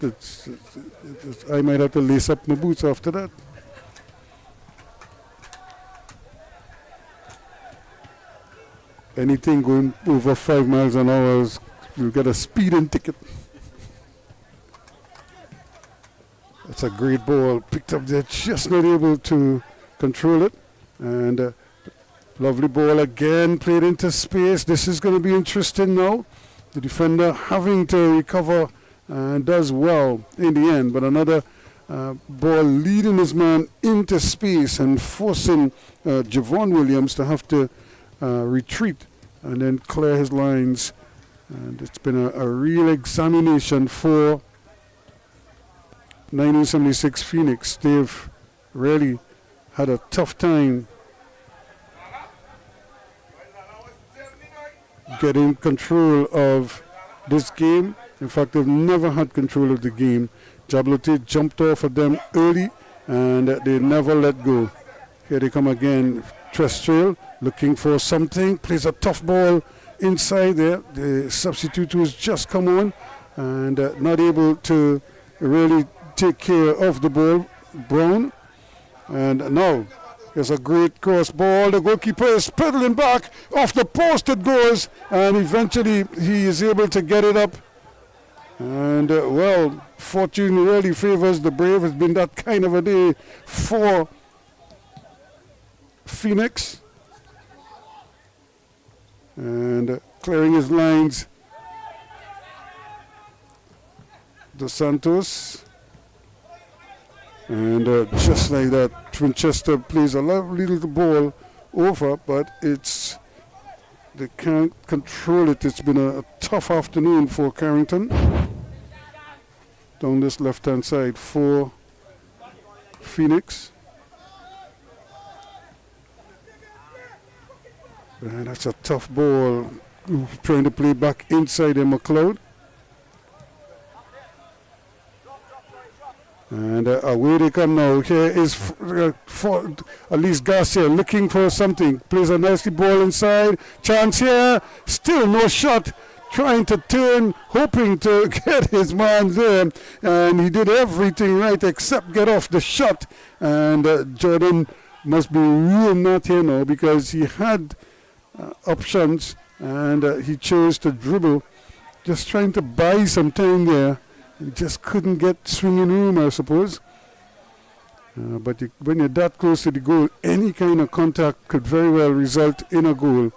I might have to lace up my boots after that. Anything going over 5 miles an hour, you'll get a speeding ticket. That's a great ball. Picked up there, just not able to control it. And lovely ball again, played into space. This is going to be interesting now. The defender having to recover and does well in the end. But another ball leading his man into space and forcing Javon Williams to have to retreat and then clear his lines. And it's been a real examination for 1976 Phoenix. They've really had a tough time getting control of this game. In fact, they've never had control of the game. Jabloteh jumped off of them early and they never let go. Here they come again. Trestrail looking for something, plays a tough ball inside there. The substitute who's just come on and not able to really take care of the ball, Brown. And now there's a great cross ball. The goalkeeper is pedaling back off the post. It goes, and eventually he is able to get it up. And well, fortune really favors the brave. It's been that kind of a day for Phoenix. And clearing his lines Dos Santos. And just like that, Winchester plays a lovely little ball over, but they can't control it. It's been a tough afternoon for Carrington. Down this left-hand side for Phoenix. And that's a tough ball. Trying to play back inside in McLeod. And away they come now. Here is for at least Garcia looking for something. Plays a nasty ball inside. Chance here. Still no shot. Trying to turn, hoping to get his man there. And he did everything right except get off the shot. And Jordan must be real mad here now because he had options and he chose to dribble. Just trying to buy some time there. He just couldn't get swinging room, I suppose. But when you're that close to the goal, any kind of contact could very well result in a goal.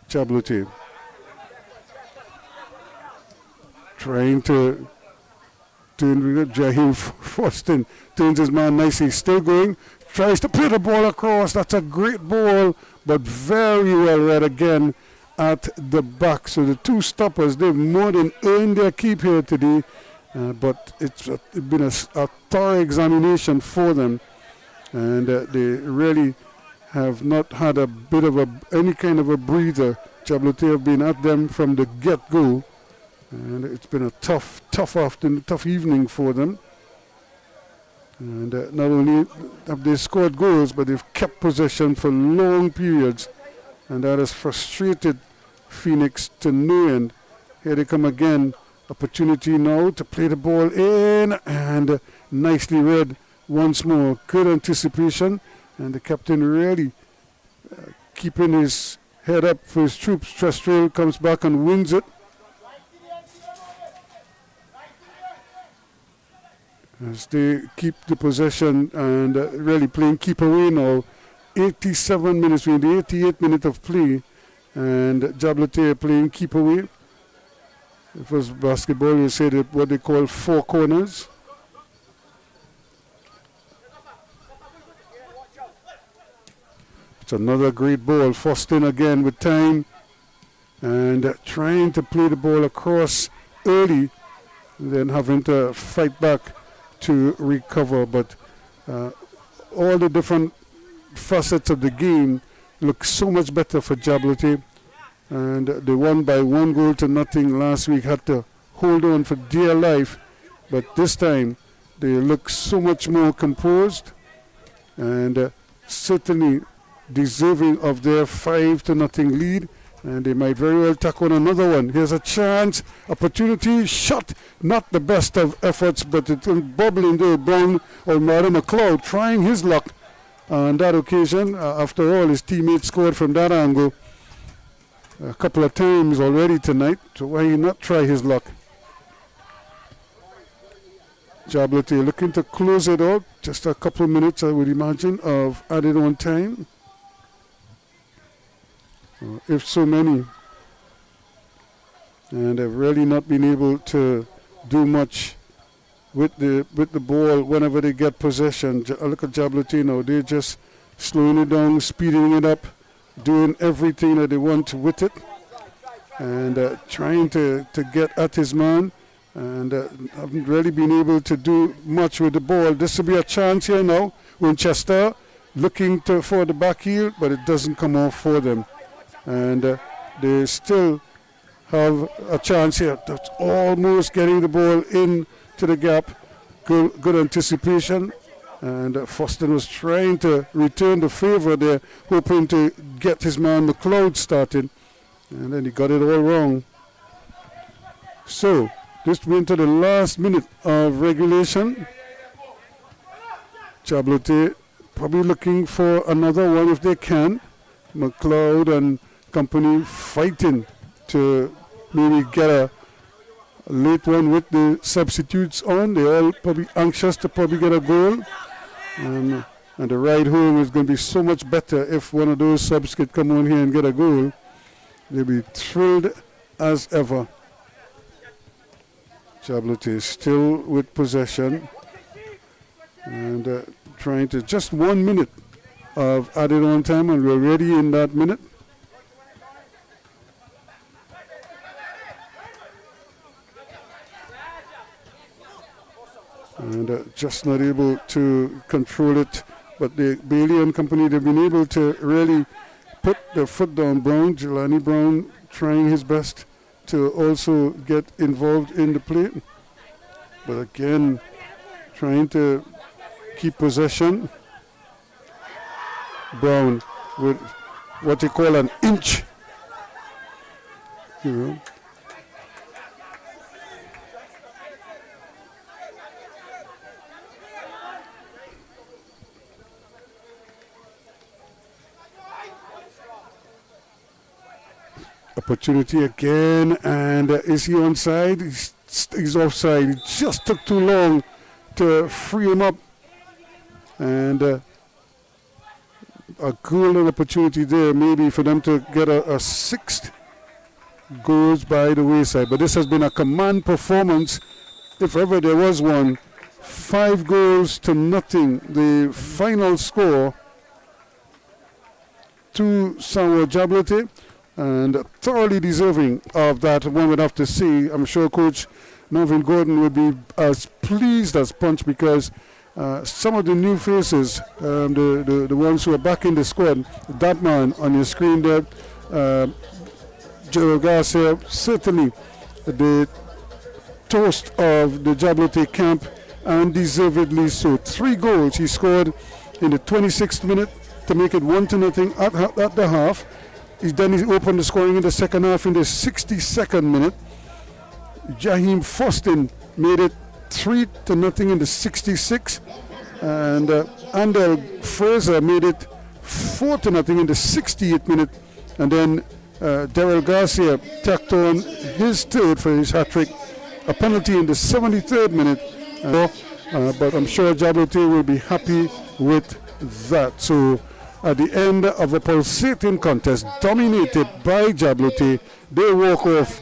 Jabloteh trying to turn. Jaheim Foston turns his man nicely, still going, tries to play the ball across. That's a great ball, but very well read again at the back. So the two stoppers, they've more than earned their keep here today, but it's been a thorough examination for them, and they really have not had a bit of any kind of a breather. Jabloteh have been at them from the get-go, and it's been a tough afternoon, tough evening for them. And not only have they scored goals, but they've kept possession for long periods, and that has frustrated Phoenix to no end. Here they come again. Opportunity now to play the ball in, and nicely read once more. Good anticipation, and the captain really keeping his head up for his troops. Trestrell comes back and wins it. As they keep the possession and really playing keep away now. 87 minutes, we're in the 88th minute of play, and Jabloteh playing keep away. It was basketball, you say that what they call four corners. It's another great ball. Foston again with time and trying to play the ball across early, and then having to fight back to recover. But all the different facets of the game look so much better for Jabloteh. And they won by 1-0 last week, had to hold on for dear life. But this time, they look so much more composed and certainly deserving of their 5-0 lead. And they might very well tack on another one. Here's a chance, opportunity, shot. Not the best of efforts, but it's bubbling there. Brown or Madam McLeod trying his luck on that occasion. After all, his teammates scored from that angle a couple of times already tonight, so why not try his luck? Jabloteh looking to close it out. Just a couple of minutes, I would imagine, of added on time. If so many. And they've really not been able to do much with the ball whenever they get possession. Look at Jabloteh now. They're just slowing it down, speeding it up, doing everything that they want with it, and trying to get at his man, and haven't really been able to do much with the ball. This will be a chance here now. Winchester looking for the back heel, but it doesn't come off for them, and they still have a chance here. That's almost getting the ball into the gap. Good anticipation. And Foston was trying to return the favor there, hoping to get his man McLeod started. And then he got it all wrong. So, this went to the last minute of regulation. Jabloteh probably looking for another one if they can. McLeod and company fighting to maybe get a late one with the substitutes on. They're all probably anxious to probably get a goal. And the ride home is going to be so much better if one of those subs could come on here and get a goal. They'll be thrilled as ever. Jabloteh still with possession and trying to just 1 minute of added on time, and we're ready in that minute. And just not able to control it, but the Bailey and company, they've been able to really put their foot down. Brown, Jelani Brown, trying his best to also get involved in the play, but again trying to keep possession. Brown with what you call an inch, you know. Opportunity again, and is he onside? He's offside. It just took too long to free him up, and a golden opportunity there, maybe for them to get a sixth, goes by the wayside. But this has been a command performance, if ever there was one. 5 goals to nothing, the final score to Juan Jabloteh, and thoroughly deserving of that, one would have to say. I'm sure Coach Melvin Gordon would be as pleased as punch, because some of the new faces, the ones who are back in the squad, that man on your screen there, Gerald Garcia, certainly the toast of the Jabloteh camp, and deservedly so. 3 goals he scored in the 26th minute to make it 1-0 at the half. Then he opened the scoring in the second half in the 62nd minute. Jaheim Fostin made it 3-0 in the 66th, and Andel Fraser made it 4-0 in the 68th minute, and then Daryl Garcia tacked on his third for his hat-trick, a penalty in the 73rd minute, but I'm sure Jabloteh will be happy with that. So at the end of a pulsating contest dominated by Jabloteh, they walk off